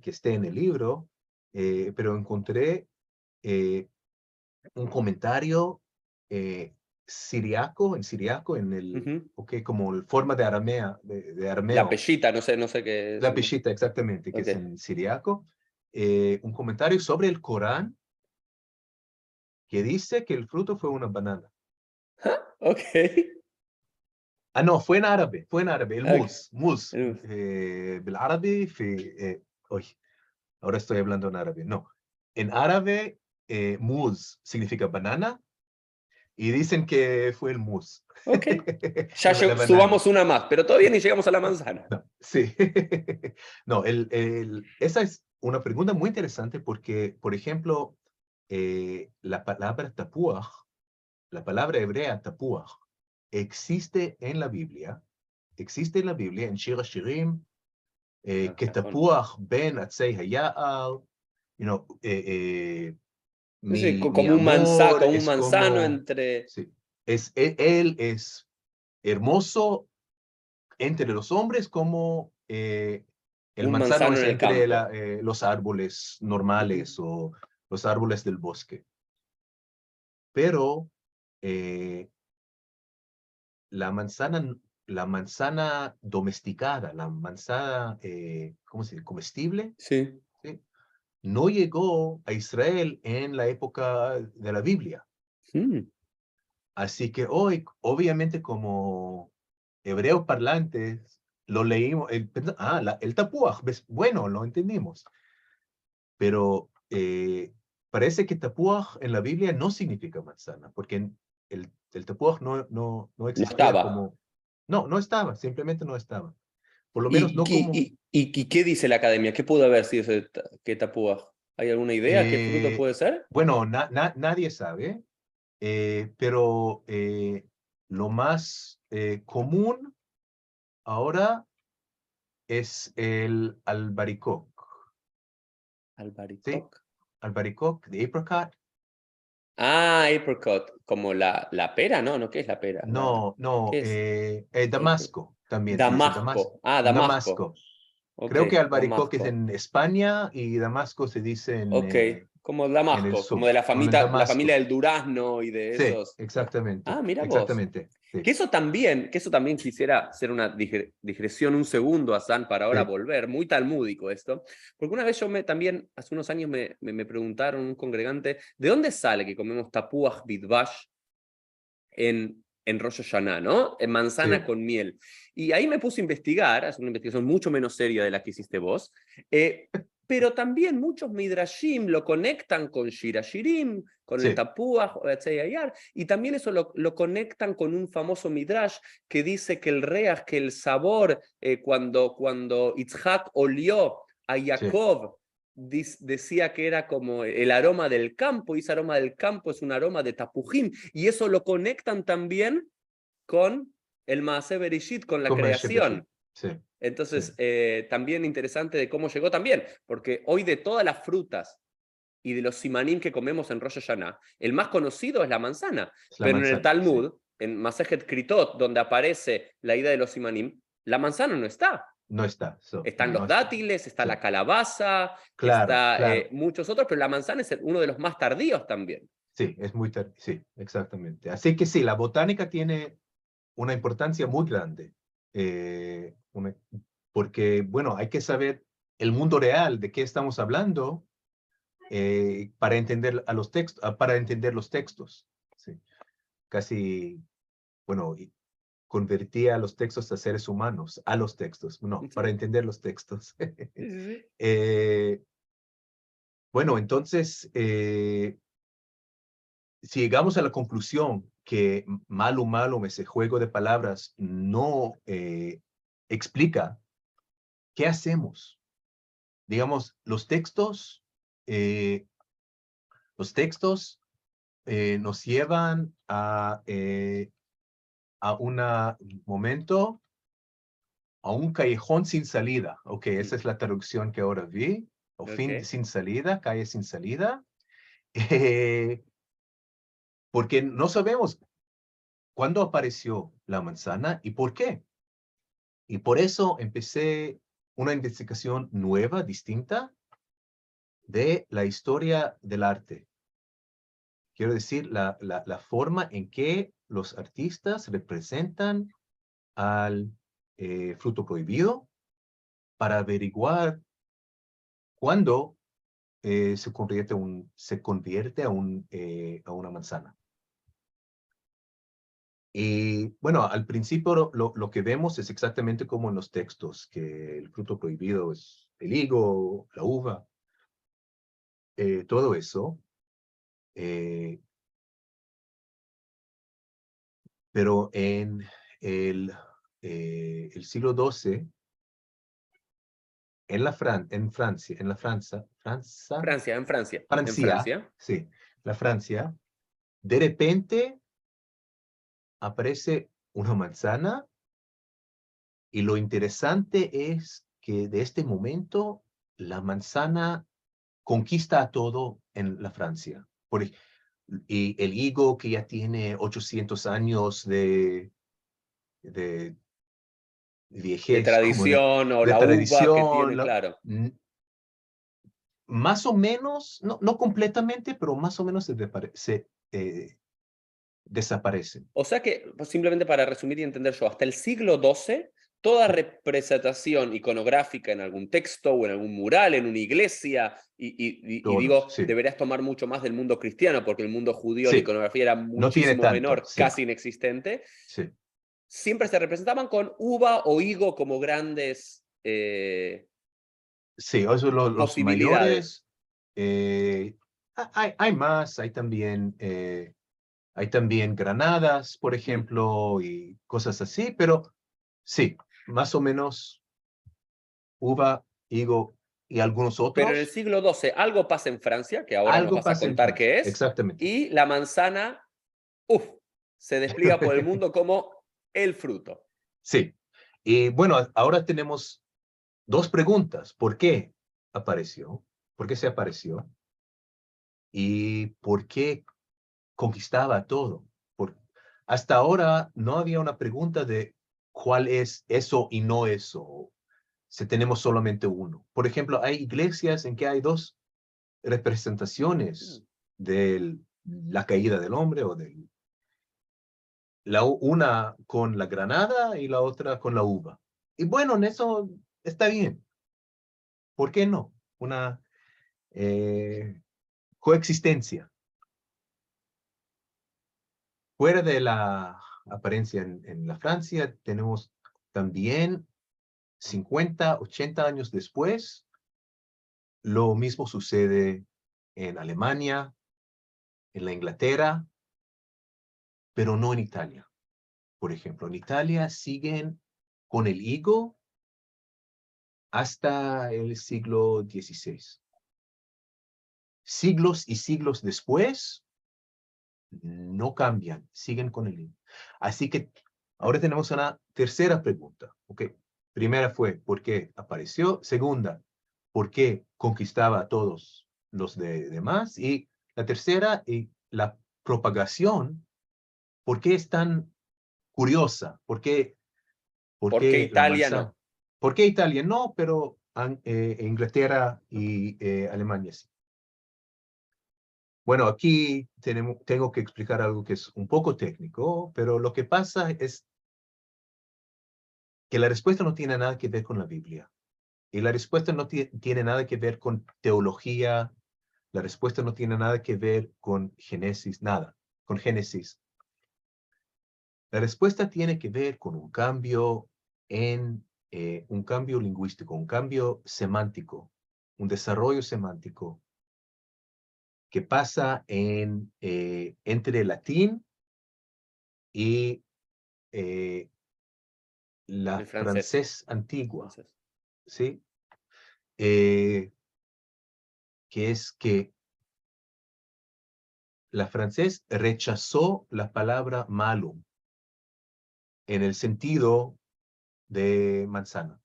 esté en el libro, pero encontré eh, un comentario eh, en siriaco, Ujú. como forma de de La arameo, pellita, no sé qué es. la peshita exactamente, que Ok. es en siriaco, un comentario sobre el Corán que dice que el fruto fue una banana. Ok. No, fue en árabe, el Ok. mus, بالعربي في, uy, ahora estoy hablando en árabe, no. en árabe, muz significa banana, y dicen que fue el muz Ok. Ya de banana. subamos una más, pero todavía ni llegamos a la manzana. No, sí. No, esa es una pregunta muy interesante porque, por ejemplo, la palabra tapuaj, la palabra hebrea tapuaj, existe en la Biblia, en Shir HaShirim, Ah, que cajón. tapuaj ben atzei haya'al, you know, Sí, sí, mi como amor un es manzano como, entre sí, él es hermoso entre los hombres como el un manzano manzano es en el entre campo. los árboles Ujú. normales o los árboles del bosque. Pero eh, la manzana, la manzana domesticada, la manzana, ¿cómo se dice? Comestible, Sí. ¿sí? No llegó a Israel en la época de la Biblia. Mm. Así que hoy, obviamente, como hebreos parlantes, lo leímos, el tapuaj, bueno, lo entendimos, pero parece que tapuaj en la Biblia no significa manzana, porque el tapuaj no No existía estaba. como, no estaba, simplemente no estaba. Por lo menos no como, ¿Y qué dice la academia? ¿Qué pudo haber sido ese que tapúa? ¿Hay alguna idea? ¿Qué fruto eh, puede ser? bueno, nadie sabe, pero lo más común ahora es el albaricoque, ¿sí? Albaricoque. Albaricoque de apricot. Ah, apricot, como la pera, ¿no? ¿No? ¿Qué es la pera? No, ¿Qué es? Damasco también se dice, Damasco. Ah, Damasco. Damasco. Ok, Creo que albaricoque es Damasco. en España y Damasco se dice Ok, como en el Damasco, como sur, de como en la familia Damasco. del durazno y de Sí, esos. Ah, exactamente, mira vos. exactamente. Sí, Que eso también quisiera hacer una digresión un segundo, Hassan, para ahora sí, volver, muy talmúdico esto, porque una vez también, hace unos años me preguntaron un congregante, ¿de dónde sale que comemos tapuaj bidbash en Rosh Hashanah, ¿no? En manzana sí, con miel. Y ahí me puse a investigar, hacer una investigación mucho menos seria de la que hiciste vos, pero también muchos midrashim lo conectan con Shir HaShirim, con el sí, Tapuach o Ayar, y también eso lo conectan con un famoso midrash que dice que el reach, que el sabor, cuando Yitzhak olió a sí, Jacob, decía que era como el aroma del campo, y ese aroma del campo es un aroma de tapujim, y eso lo conectan también con el Maaseh Bereshit, con la como el Shepeshit. creación. Sí, sí, Entonces, también interesante de cómo llegó también, porque hoy de todas las frutas y de los simanim que comemos en Rosh Hashanah, el más conocido es la manzana, es la pero en el manzana, sí. Talmud, en Masejet Kritot, donde aparece la idea de los simanim, la manzana no está. No está, no, Están no los está. dátiles, está Sí, la calabaza, claro, está claro. muchos otros, pero la manzana es uno de los más tardíos también. Sí, es muy tarde, sí, exactamente. Así que sí, la botánica tiene una importancia muy grande, porque, bueno, hay que saber el mundo real de qué estamos hablando para entender a los textos, para entender los textos. Sí. Casi, bueno, y convertía a los textos a seres humanos, a los textos, no, para Sí, entender los textos. sí, sí. Eh, bueno, entonces, si llegamos a la conclusión que malo, ese juego de palabras no explica, ¿qué hacemos? Digamos, eh, los textos nos llevan a un momento, a un callejón sin salida. Ok, esa es la traducción que ahora vi. O fin Ok. sin salida, calle sin salida. Eh, porque no sabemos cuándo apareció la manzana y por qué. Y por eso empecé una investigación nueva, distinta, de la historia del arte. Quiero decir, la forma en que los artistas representan al fruto prohibido para averiguar cuándo se convierte a una manzana. Y bueno, al principio lo que vemos es exactamente como en los textos, que el fruto prohibido es el higo, la uva. todo eso, pero en el siglo XII, en Francia, Francia, en Francia, Francia. sí, la Francia, de repente aparece una manzana y lo interesante es que de este momento la manzana conquista a todo en la Francia. Y el higo que ya tiene 800 años de De viejez, como tradición o de la uva que tradición, tiene, claro. más o menos, no completamente, pero más o menos desaparecen. O sea que, pues, simplemente para resumir y entender yo, hasta el siglo XII, toda Sí, representación iconográfica en algún texto o en algún mural, en una iglesia, y todos, digo, sí, deberías tomar mucho más del mundo cristiano, porque el mundo judío la sí, iconografía era no tiene muchísimo tanto, menor, sí, casi inexistente, sí. siempre se representaban con uva o higo como grandes Sí, esos son los posibilidades. mayores. Hay más, hay también granadas, por Mm. ejemplo, y cosas así, pero sí, más o menos uva, higo y algunos Pero en el otros. siglo XII algo pasa en Francia, que ahora nos Algo vas a pasa en contar Francia, qué es, exactamente. y la manzana, uf, se despliega por el mundo como el fruto. Sí. Y bueno, ahora tenemos dos preguntas. ¿Por qué apareció? ¿Por qué se apareció? ¿Y por qué conquistaba todo? Hasta ahora no había una pregunta de cuál es eso y no eso. Si tenemos solamente uno. Por ejemplo, hay iglesias en que hay dos Mm. representaciones de la caída del hombre o una con la granada y la otra con la uva. Y bueno, en eso está bien. ¿Por qué no? Una eh, coexistencia. Fuera de la apariencia en la Francia, tenemos también 50, 80 años después, lo mismo sucede en Alemania, en la Inglaterra, pero no en Italia. Por ejemplo, en Italia siguen con el higo hasta el siglo XVI. Siglos y siglos después, no cambian, siguen con el higo. Así que ahora tenemos una tercera pregunta. Okay. Primera fue, ¿por qué apareció? Segunda, ¿por qué conquistaba a todos los demás? Y la tercera, y la propagación, ¿por qué es tan curiosa? ¿Por ¿Por qué qué la Italia manzana? no? ¿Por qué Italia no? Pero Inglaterra y Alemania sí. Bueno, aquí tengo que explicar algo que es un poco técnico, pero lo que pasa es que la respuesta no tiene nada que ver con la Biblia. Y la respuesta no tiene nada que ver con teología. La respuesta no tiene nada que ver con Génesis, nada, con Génesis. La respuesta tiene que ver con un cambio lingüístico, un cambio semántico, un desarrollo semántico que pasa entre el latín y la El francés. francés antigua, Francés. ¿sí? Eh, que es que la francés rechazó la palabra malum en el sentido de manzana,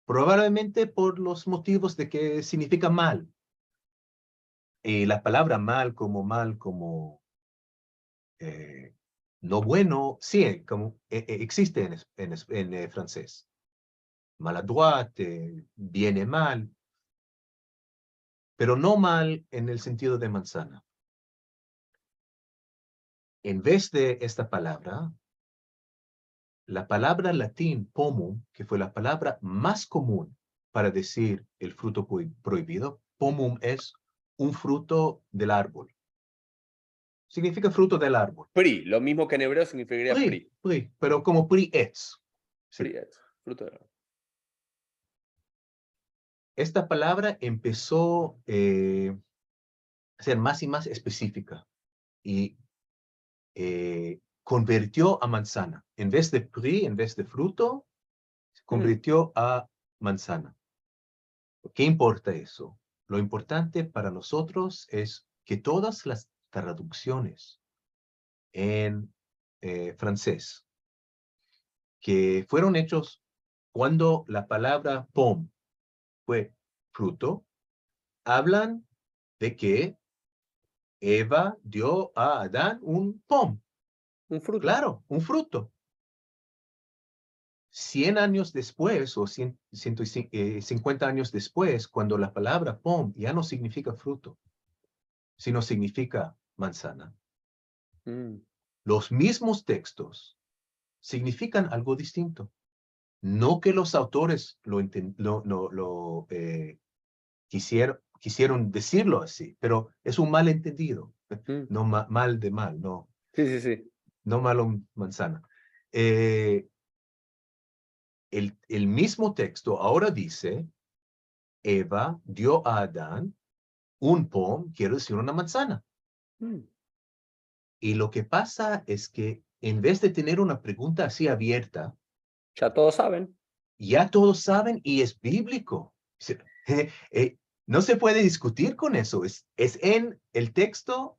probablemente por los motivos de que significa mal. La palabra mal como eh, no bueno, sí, como existe en francés. Maladroit, viene mal, pero no mal en el sentido de manzana. En vez de esta palabra, la palabra latín pomum, que fue la palabra más común para decir el fruto prohibido, pomum es un fruto del árbol. Significa fruto del árbol. Pri, lo mismo que en hebreo significaría pri. Pero como pri etz. Sí. Pri es fruto de Esta palabra empezó ser más y más específica. Y convirtió a manzana. En vez de prí, en vez de fruto, se convirtió a manzana. ¿Qué importa eso? Lo importante para nosotros es que todas las traducciones en francés que fueron hechos cuando la palabra pomme fue fruto, hablan de que Eva dio a Adán un pomme, Un fruto. claro, un fruto. 100 años después, o 150 años después, cuando la palabra pomme ya no significa fruto, sino significa manzana, Mm. los mismos textos significan algo distinto. No que los autores quisieron decirlo así, pero es un malentendido, Mm. no mal de mal, no, Sí, sí, sí. no malo manzana. El mismo texto ahora dice, Eva dio a Adán un pomme, quiero decir una manzana. Mm. Y lo que pasa es que en vez de tener una pregunta así abierta, Ya todos saben. ya todos saben y es bíblico. No se puede discutir con eso. Es en el texto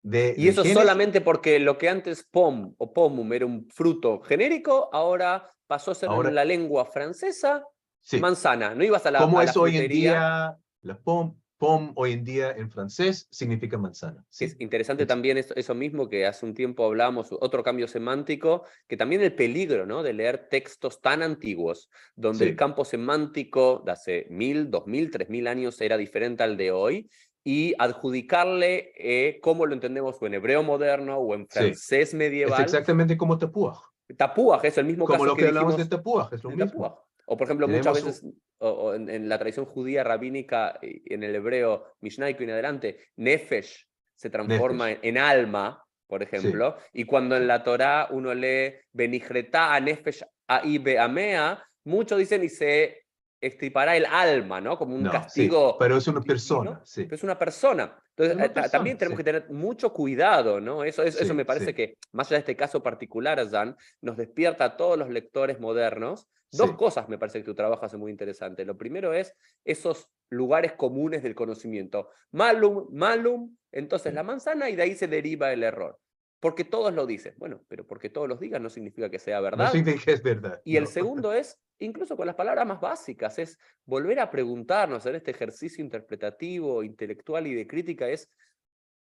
Y de eso Génesis. solamente porque lo que antes pom o pomum era un fruto genérico, ahora pasó a ser en Ahora, la lengua francesa sí, manzana. No ibas a ¿cómo la es hoy en frutería. día? La pomme hoy en día en francés significa manzana. Es Sí. interesante también eso mismo que hace un tiempo hablábamos, otro cambio semántico, que también el peligro, ¿no?, de leer textos tan antiguos, donde el Sí, campo semántico de hace 1000, 2000, 3000 años era diferente al de hoy, y adjudicarle cómo lo entendemos o en hebreo moderno o en sí. francés Es medieval. exactamente como Tapuaj. Tapuaj es el mismo Como caso lo que que hablamos de dijimos Tapuaj, es lo de mismo. Tapuaj. O por ejemplo, muchas Tenemos veces o en la tradición judía rabínica, en el hebreo mishnaico y en adelante, nefesh se transforma Nefesh. en alma, por Sí, ejemplo, y cuando en sí. la Torá uno lee benijretá nefesh ahí beamea, muchos dicen y se extirpará el alma, ¿no? Como un No, sí, castigo pero es una persona, divino, sí. pero es una persona. Es Entonces, una también persona, tenemos sí. que tener mucho cuidado, ¿no? Eso Sí, me parece sí, que, más allá de este caso particular, Jan, nos despierta a todos los lectores modernos. Dos sí, cosas me parece que tu trabajo hace muy interesante. Lo primero es esos lugares comunes del conocimiento. Malum, malum, entonces sí. la manzana, y de ahí se deriva el error. Porque todos lo dicen. Bueno, pero porque todos los digan no significa que sea No verdad. significa que es verdad, Y el no. segundo es, incluso con las palabras más básicas, es volver a preguntarnos en este ejercicio interpretativo, intelectual y de crítica, es,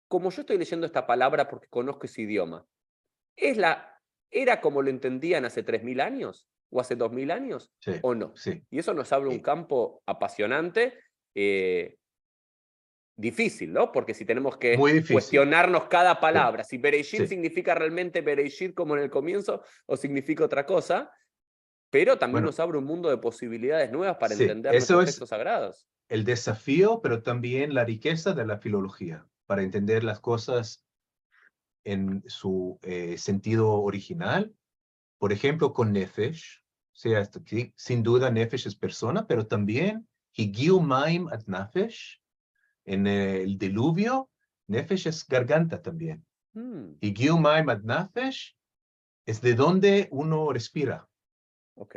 como yo estoy leyendo esta palabra porque conozco ese idioma, ¿era como lo entendían hace 3000 años o hace 2000 años Sí, o no? sí. Y eso nos abre un campo apasionante, difícil, ¿no? Porque si tenemos que Muy difícil. cuestionarnos cada Sí, palabra, si Bereshit sí. significa realmente Bereshit como en el comienzo o significa otra cosa, pero también Bueno, nos abre un mundo de posibilidades nuevas para sí, entender eso nuestros es textos sagrados. el desafío, pero también la riqueza de la filología, para entender las cosas en su sentido original. Por ejemplo, con Nefesh, o sea, sin duda Nefesh es persona, pero también Higiu Maim at Nefesh, en el diluvio, Nefesh es garganta también. Mm, Higiu Maim at Nefesh es de donde uno respira. ok.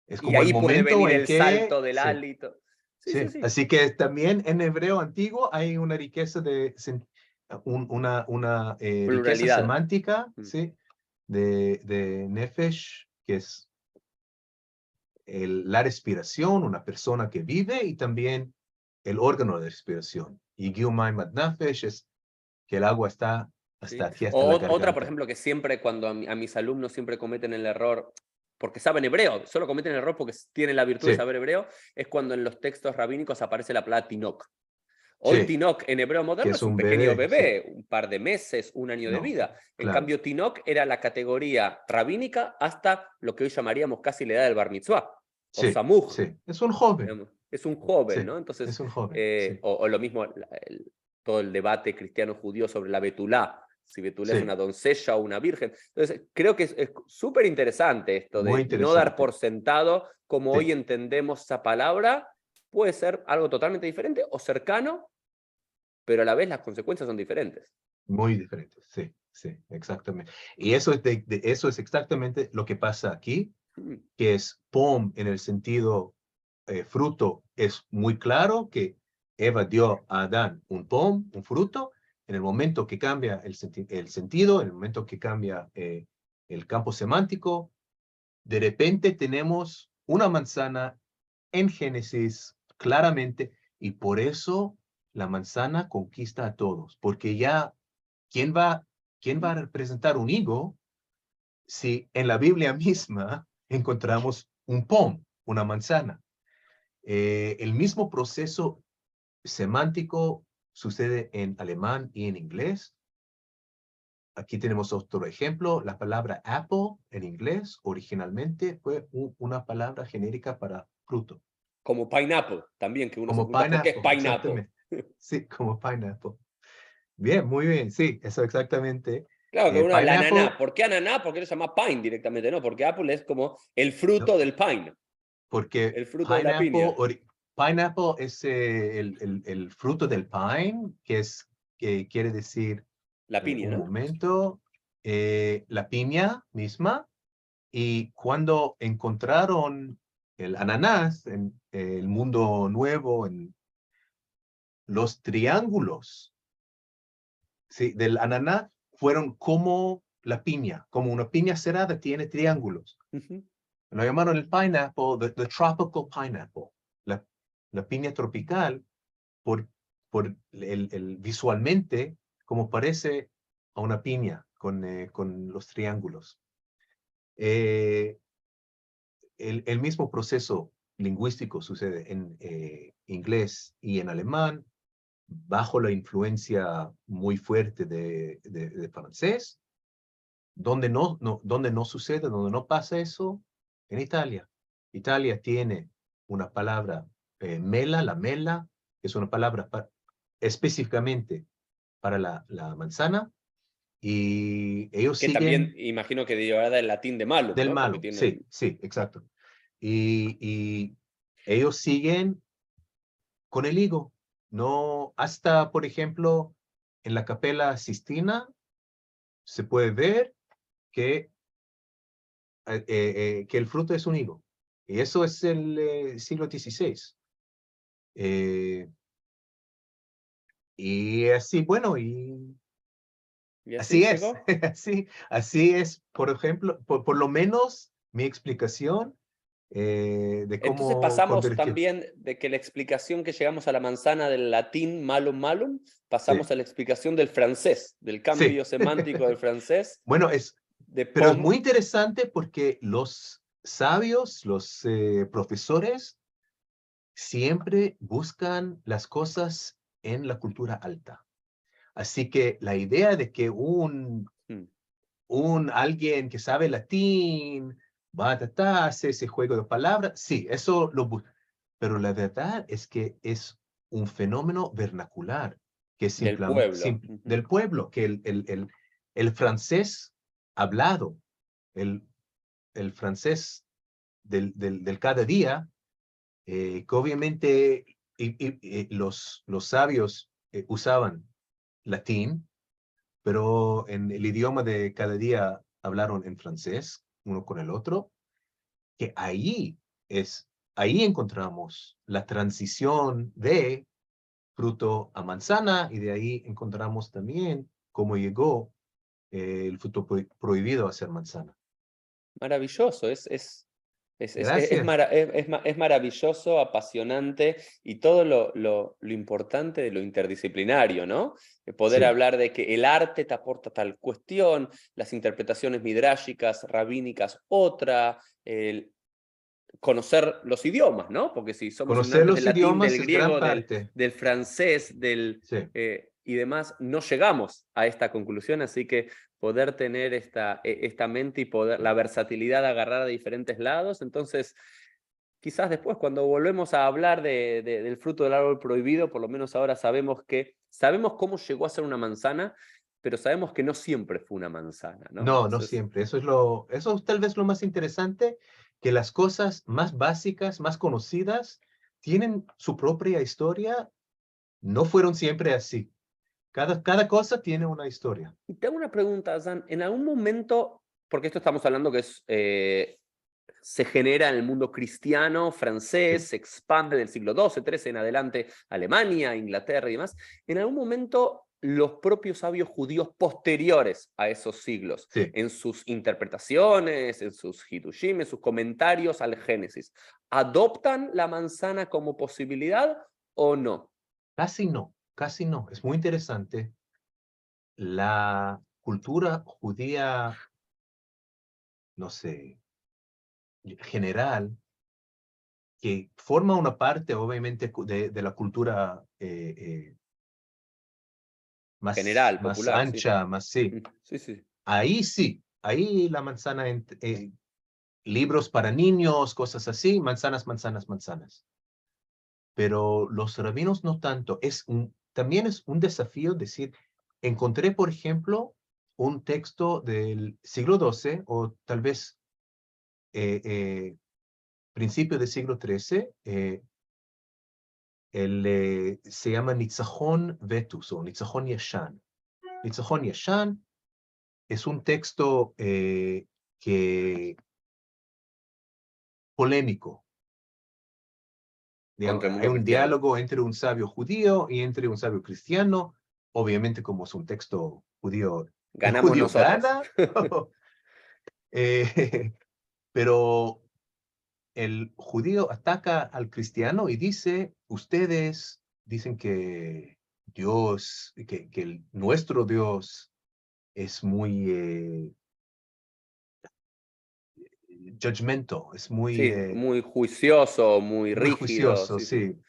Es Y como el ahí puede momento venir en el que, salto del sí, hálito. Sí, sí, sí. sí. Así que también en hebreo antiguo hay una riqueza una riqueza Pluralidad. semántica, Mm, sí, de Nefesh, que es la respiración, una persona que vive, y también el órgano de respiración. Y Gilmai Nefesh es que el agua está hasta sí. aquí, hasta la Otra, por garganta. ejemplo, que siempre cuando a mis alumnos siempre cometen el error, porque saben hebreo, solo cometen el error porque tienen la virtud de Sí, saber hebreo, es cuando en los textos rabínicos aparece la palabra tinok. Hoy sí, Tinok en hebreo que moderno es es un un pequeño bebé, sí. bebé, un par de meses, un año de No, vida. En claro. cambio, Tinok era la categoría rabínica hasta lo que hoy llamaríamos casi la edad del bar mitzvah, o Sí, samuj. sí. Es un joven. Es un joven, Sí, ¿no? Entonces, es un joven. Sí, o lo mismo, todo el debate cristiano-judío sobre la betulá, si betulá es sí. una doncella o una virgen. Entonces, creo que es súper interesante esto Muy de no dar interesante. por sentado como Sí, hoy entendemos esa palabra, puede ser algo totalmente diferente o cercano pero a la vez las consecuencias son diferentes. Muy diferentes, sí, sí, exactamente. Y eso eso es exactamente lo que pasa aquí, Mm, que es pom en el sentido fruto. Es muy claro que Eva dio a Adán un pom, un fruto. En el momento que cambia el sentido, en el momento que cambia el campo semántico, de repente tenemos una manzana en Génesis claramente, y por eso la manzana conquista a todos, porque ya, ¿quién va, quién va a representar un higo si en la Biblia misma encontramos un pom, una manzana? El mismo proceso semántico sucede en alemán y en inglés. Aquí tenemos otro ejemplo. La palabra apple en inglés originalmente fue una palabra genérica para fruto. Como pineapple, también, que uno se Como pregunta por qué es pineapple, pineapple. exactamente. Sí, como pineapple. Bien, muy bien. Sí, eso exactamente. Claro, que uno, el Pineapple, ananá. ¿Por qué ananá? ¿Por qué le llama pine directamente? No, porque apple es como el no, fruto del pine, porque el fruto de la piña. pineapple es el fruto del pine, que quiere decir, La piña, un ¿no? momento, la piña misma. Y cuando encontraron el ananás en el mundo nuevo, en los triángulos, ¿sí?, del ananá fueron como la piña, como una piña cerrada tiene triángulos. Ujú. Lo llamaron el pineapple, the tropical pineapple, la, la piña tropical, por visualmente como parece a una piña con los triángulos. Eh, el mismo proceso lingüístico sucede en inglés y en alemán, bajo la influencia muy fuerte de francés. Donde no sucede, donde no pasa eso, en Italia. Italia tiene una palabra, mela, la mela, que es una palabra específicamente para la manzana, y ellos Que también siguen imagino que derivada del latín de malum, del ¿no? Porque malo. tiene. Sí, sí, exacto. Y ellos siguen con el higo. No, hasta, por ejemplo, en la Capela Sistina se puede ver que que el fruto es un higo. Y eso es el siglo XVI. Eh, y así, bueno, y Y así así es. llegó. Así es, por ejemplo, por lo menos mi explicación de Entonces cómo pasamos convergió. también de que la explicación que llegamos a la manzana del latín malum malum, Sí, pasamos a la explicación del francés, del sí. cambio semántico del francés, Bueno, de pero es muy pom. interesante porque los sabios, los profesores, siempre buscan las cosas en la cultura alta. Así que la idea de que Mm, alguien que sabe latín va a tratarse ese juego de palabras, sí, eso lo busca. Pero la verdad es que es un fenómeno vernacular, que es del pueblo. del pueblo, que el francés hablado, el, el francés del cada día, que obviamente los sabios usaban latín, pero en el idioma de cada día hablaron en francés, uno con el otro, que ahí encontramos la transición de fruto a manzana, y de ahí encontramos también cómo llegó el fruto prohibido a ser manzana. Maravilloso, Gracias. es maravilloso, apasionante y todo lo importante de lo interdisciplinario, ¿no? Poder Sí, hablar de que el arte te aporta tal cuestión, las interpretaciones midráshicas, rabínicas, otra, el conocer los idiomas, ¿no? Porque si somos conocer ignorantes del los latín, idiomas del es gran griego, parte. del francés, Sí. y demás, no llegamos a esta conclusión, así que poder tener esta mente y poder la versatilidad de agarrar de diferentes lados, entonces quizás después cuando volvemos a hablar del fruto del árbol prohibido, por lo menos ahora sabemos cómo llegó a ser una manzana, pero sabemos que no siempre fue una manzana, ¿no? No, no Entonces, siempre. Eso es tal vez lo más interesante, que las cosas más básicas, más conocidas, tienen su propia historia no fueron siempre así. Cada cosa tiene una historia. Y te hago una pregunta, Dan. En algún momento, porque esto estamos hablando que es, se genera en el mundo cristiano, francés, Sí. se expande del siglo XII, XIII en adelante, Alemania, Inglaterra y demás. En algún momento, los propios sabios judíos posteriores a esos siglos, Sí. en sus interpretaciones, en sus Hidushim, en sus comentarios al Génesis, ¿adoptan la manzana como posibilidad o no? Casi no, casi no. Es muy interesante. La cultura judía, no sé, general, que forma una parte, obviamente, de la cultura General, más popular, sí. ancha, más sí. Sí, sí. Ahí sí, ahí la manzana, libros para niños, cosas así, manzanas, manzanas, manzanas. Pero los rabinos no tanto. También es un desafío decir, encontré, por ejemplo, un texto del siglo XII o tal vez principio del siglo XIII, se llama Nitzajón Vetus o Nitzajón Yashan. Nitzajón Yashan es un texto polémico. Contra el Hay mundo un cristiano. diálogo entre un sabio judío y entre un sabio cristiano. Obviamente, como es un texto judío, el Ganamos judío nosotros. gana. Pero el judío ataca al cristiano y dice, ustedes dicen que Dios, que nuestro Dios es muy judgmental, es Sí, muy juicioso, muy muy rígido. juicioso, Sí, sí. sí.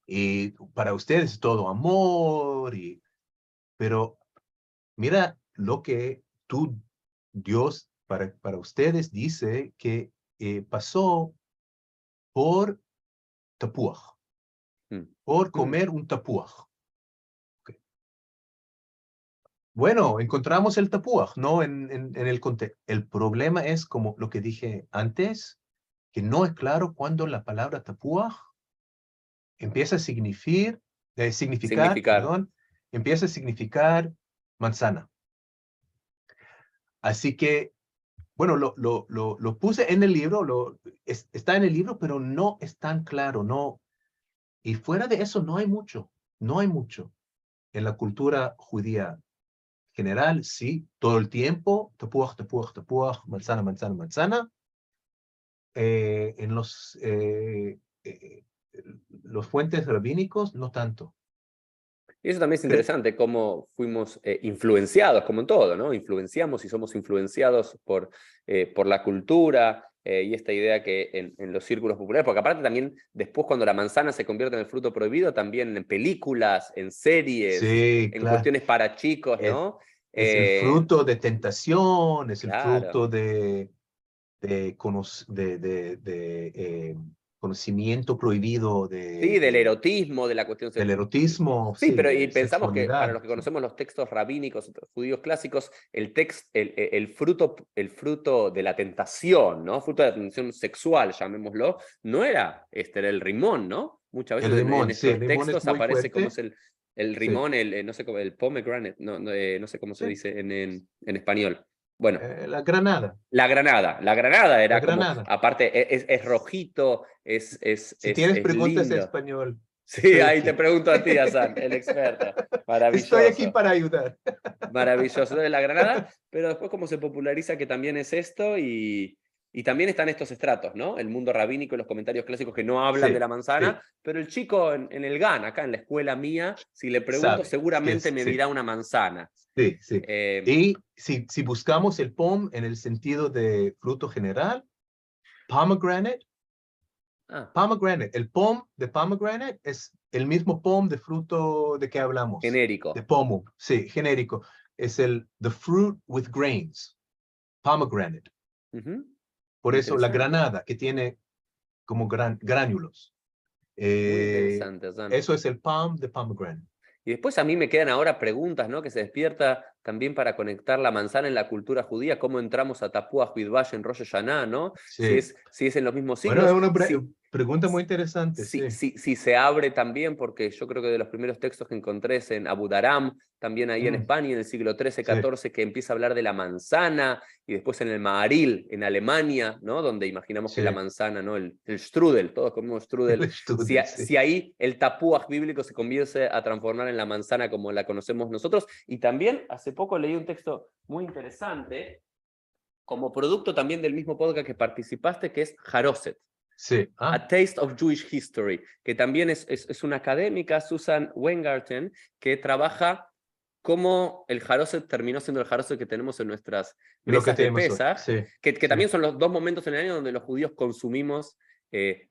Y para ustedes es todo amor, pero mira lo que Dios, para ustedes dice que pasó por tapuaj, Mm. por Mm. comer un tapuaj. Okay. Bueno, encontramos el tapuaj, ¿no? En el contexto. El problema es, como lo que dije antes, que no es claro cuándo la palabra tapuaj empieza a significar, Significar. perdón, empieza a significar manzana. Así que, bueno, lo puse en el libro, está en el libro, pero no es tan claro, no. Y fuera de eso no hay mucho, no hay mucho. En la cultura judía general, sí, todo el tiempo, tapuaj, tapuaj, tapuaj, manzana, manzana, manzana. En los fuentes rabínicos, no tanto. Y eso también es interesante, cómo fuimos influenciados, como en todo, ¿no? Influenciamos y somos influenciados por la cultura y esta idea que en los círculos populares, porque aparte también después cuando la manzana se convierte en el fruto prohibido, también en películas, en series, Sí, en claro. cuestiones para chicos, ¿no? Es el fruto de tentación, es el Claro. fruto conocimiento prohibido Sí, del erotismo, de la cuestión del sexual. erotismo, Sí, sí, pero y de pensamos que para sexualidad. los que Sí. conocemos los textos rabínicos judíos clásicos, el fruto de la tentación, ¿no? Fruto de la tentación sexual, llamémoslo, no era era el rimón, ¿no? Muchas El veces en limón, sí, el estos limón es textos muy aparece como fuerte. es el Sí, rimón, no sé cómo, el pomegranate, no sé cómo se sí. dice en español. Bueno, La granada, la granada la era como, granada. aparte, es rojito, Si tienes es preguntas de lindo. español, Sí, estoy ahí te aquí. pregunto a ti, Hassan, el experto. Estoy aquí Maravilloso, para ayudar. maravilloso. De la Granada, pero después cómo se populariza que también es esto y también están estos estratos, ¿no? El mundo rabínico y los comentarios clásicos que no hablan de Sí, la manzana, sí, pero el chico en el GAN, acá en la escuela mía, si le pregunto sabe. seguramente me Sí, dirá una manzana. sí, sí. Eh, Y si buscamos el POM en el sentido de fruto general, pomegranate, ah, pomegranate, el POM de pomegranate es el mismo POM de fruto de que hablamos, de genérico. pomo, sí, genérico. Es the fruit with grains, pomegranate. Ujú. Por eso la Interesante, granada, que tiene como gránulos. muy Eh, interesante, Hassan. Eso es el POM de pomegranate. Y después a mí me quedan ahora preguntas, ¿no? Que se despierta también para conectar la manzana en la cultura judía, cómo entramos a Tapúa Huidbash en Rosh Hashanah, ¿no? Sí. Si es en los mismos Bueno, siglos, es una si, Pregunta muy interesante, sí. Si se abre también, porque yo creo que de los primeros textos que encontré es en Abu Dharam, también ahí en España, en el siglo XIII, XIV, que empieza a hablar de la manzana, y después en el Maharil, en Alemania, ¿no? Donde imaginamos que la manzana, ¿no? El strudel, todos comemos strudel. Si ahí el tapúaj bíblico se comience a transformar en la manzana como la conocemos nosotros. Y también hace poco leí un texto muy interesante, como producto también del mismo podcast que participaste, que es Haroset. Sí. A Taste of Jewish History, que también es una académica, Susan Weingarten, que trabaja cómo el Haroset terminó siendo el Haroset que tenemos en nuestras mesas de Pesaj, que también son los dos momentos en el año donde los judíos consumimos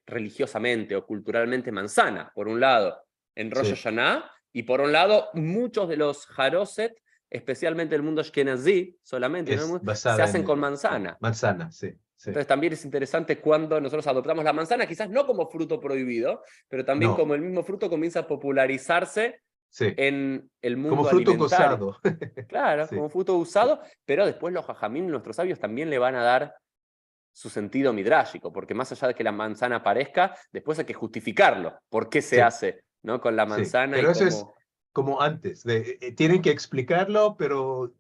religiosamente o culturalmente manzana, por un lado en Rosh Hashanah, y por un lado muchos de los Haroset, especialmente el mundo Ashkenazí, solamente, ¿no? Se hacen con manzana. Manzana, sí. Entonces también es interesante cuando nosotros adoptamos la manzana, quizás no como fruto prohibido, pero también como el mismo fruto comienza a popularizarse en el mundo como fruto alimentario. usado. Claro, como fruto usado, pero después los jajamim, nuestros sabios, también le van a dar su sentido midrágico, porque más allá de que la manzana aparezca, después hay que justificarlo. ¿Por qué se hace, ¿no? Con la manzana? Pero eso es como antes, tienen que explicarlo, pero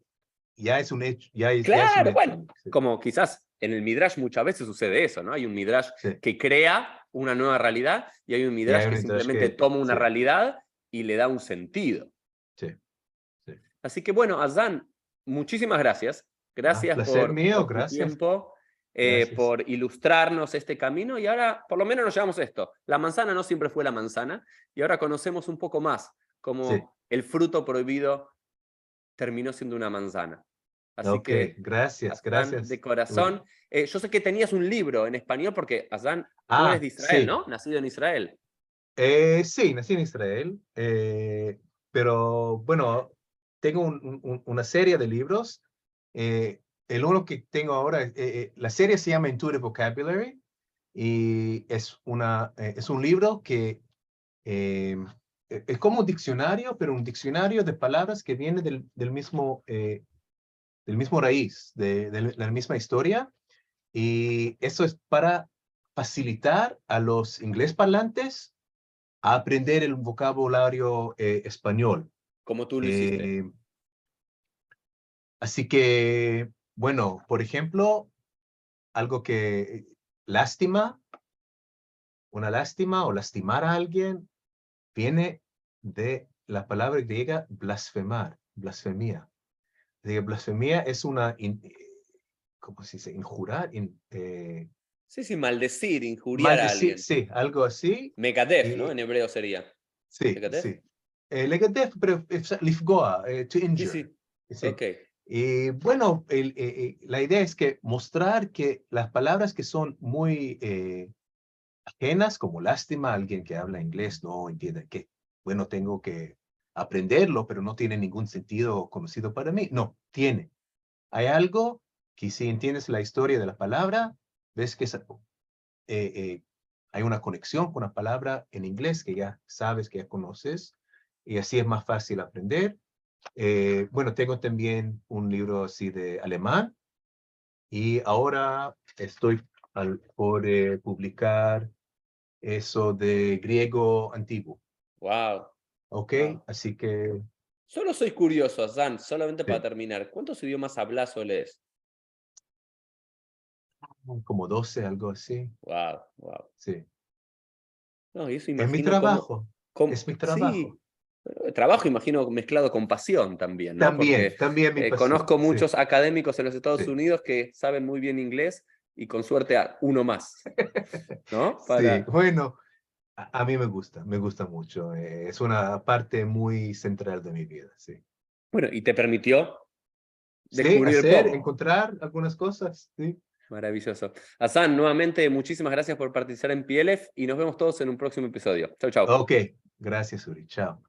ya es un hecho. Claro, bueno, como quizás en el Midrash muchas veces sucede eso, ¿no? Hay un Midrash que crea una nueva realidad y hay un Midrash que simplemente toma una realidad y le da un sentido. Así que bueno, Azan, muchísimas gracias. Gracias por tu tiempo, por ilustrarnos este camino, y ahora por lo menos nos llevamos esto. La manzana no siempre fue la manzana, y ahora conocemos un poco más cómo el fruto prohibido terminó siendo una manzana. Así que, gracias. De corazón. Yo sé que tenías un libro en español porque, Azan, tú eres de Israel, ¿no? Nacido en Israel. Sí, nací en Israel, pero bueno, tengo una serie de libros. El uno que tengo ahora, la serie se llama Intuitive Vocabulary, y es un libro que es como un diccionario, pero un diccionario de palabras que viene del mismo raíz, de la misma historia, y eso es para facilitar a los inglés parlantes a aprender el vocabulario español. Como tú lo hiciste. Así que, bueno, por ejemplo, algo que una lástima o lastimar a alguien, viene de la palabra griega blasfemar, blasfemia. Blasfemia es ¿cómo se dice? Injurar. Sí, maldecir, injuriar a alguien. Sí, algo así. Megadef, ¿no? En hebreo sería. Sí, sí. Legadef, pero lifgoa, to injure. Sí. Okay. Y bueno, la idea es que mostrar que las palabras que son muy ajenas, como lástima, alguien que habla inglés no entiende que, bueno, tengo que aprenderlo, pero no tiene ningún sentido conocido para mí. No, tiene. Hay algo que si entiendes la historia de la palabra, ves que hay una conexión con la palabra en inglés que ya sabes, que ya conoces, y así es más fácil aprender. Bueno, tengo también un libro así de alemán, y ahora estoy por publicar eso de griego antiguo. Wow. Ok, así que... Solo soy curioso, Azan, solamente para terminar. ¿Cuántos idiomas hablas o lees? Como 12, algo así. Wow. Sí. No, y eso Es mi imagino trabajo. Es mi trabajo. Sí, trabajo imagino mezclado con pasión también, ¿no? También mi pasión. Conozco muchos académicos en los Estados Unidos que saben muy bien inglés, y con suerte uno más, ¿no? Sí, bueno, a mí me gusta mucho. Es una parte muy central de mi vida, sí. Bueno, y te permitió descubrir encontrar algunas cosas, sí. Maravilloso. Azan, nuevamente, muchísimas gracias por participar en PLF, y nos vemos todos en un próximo episodio. Chau, chau. Ok, gracias, Uri. Chao.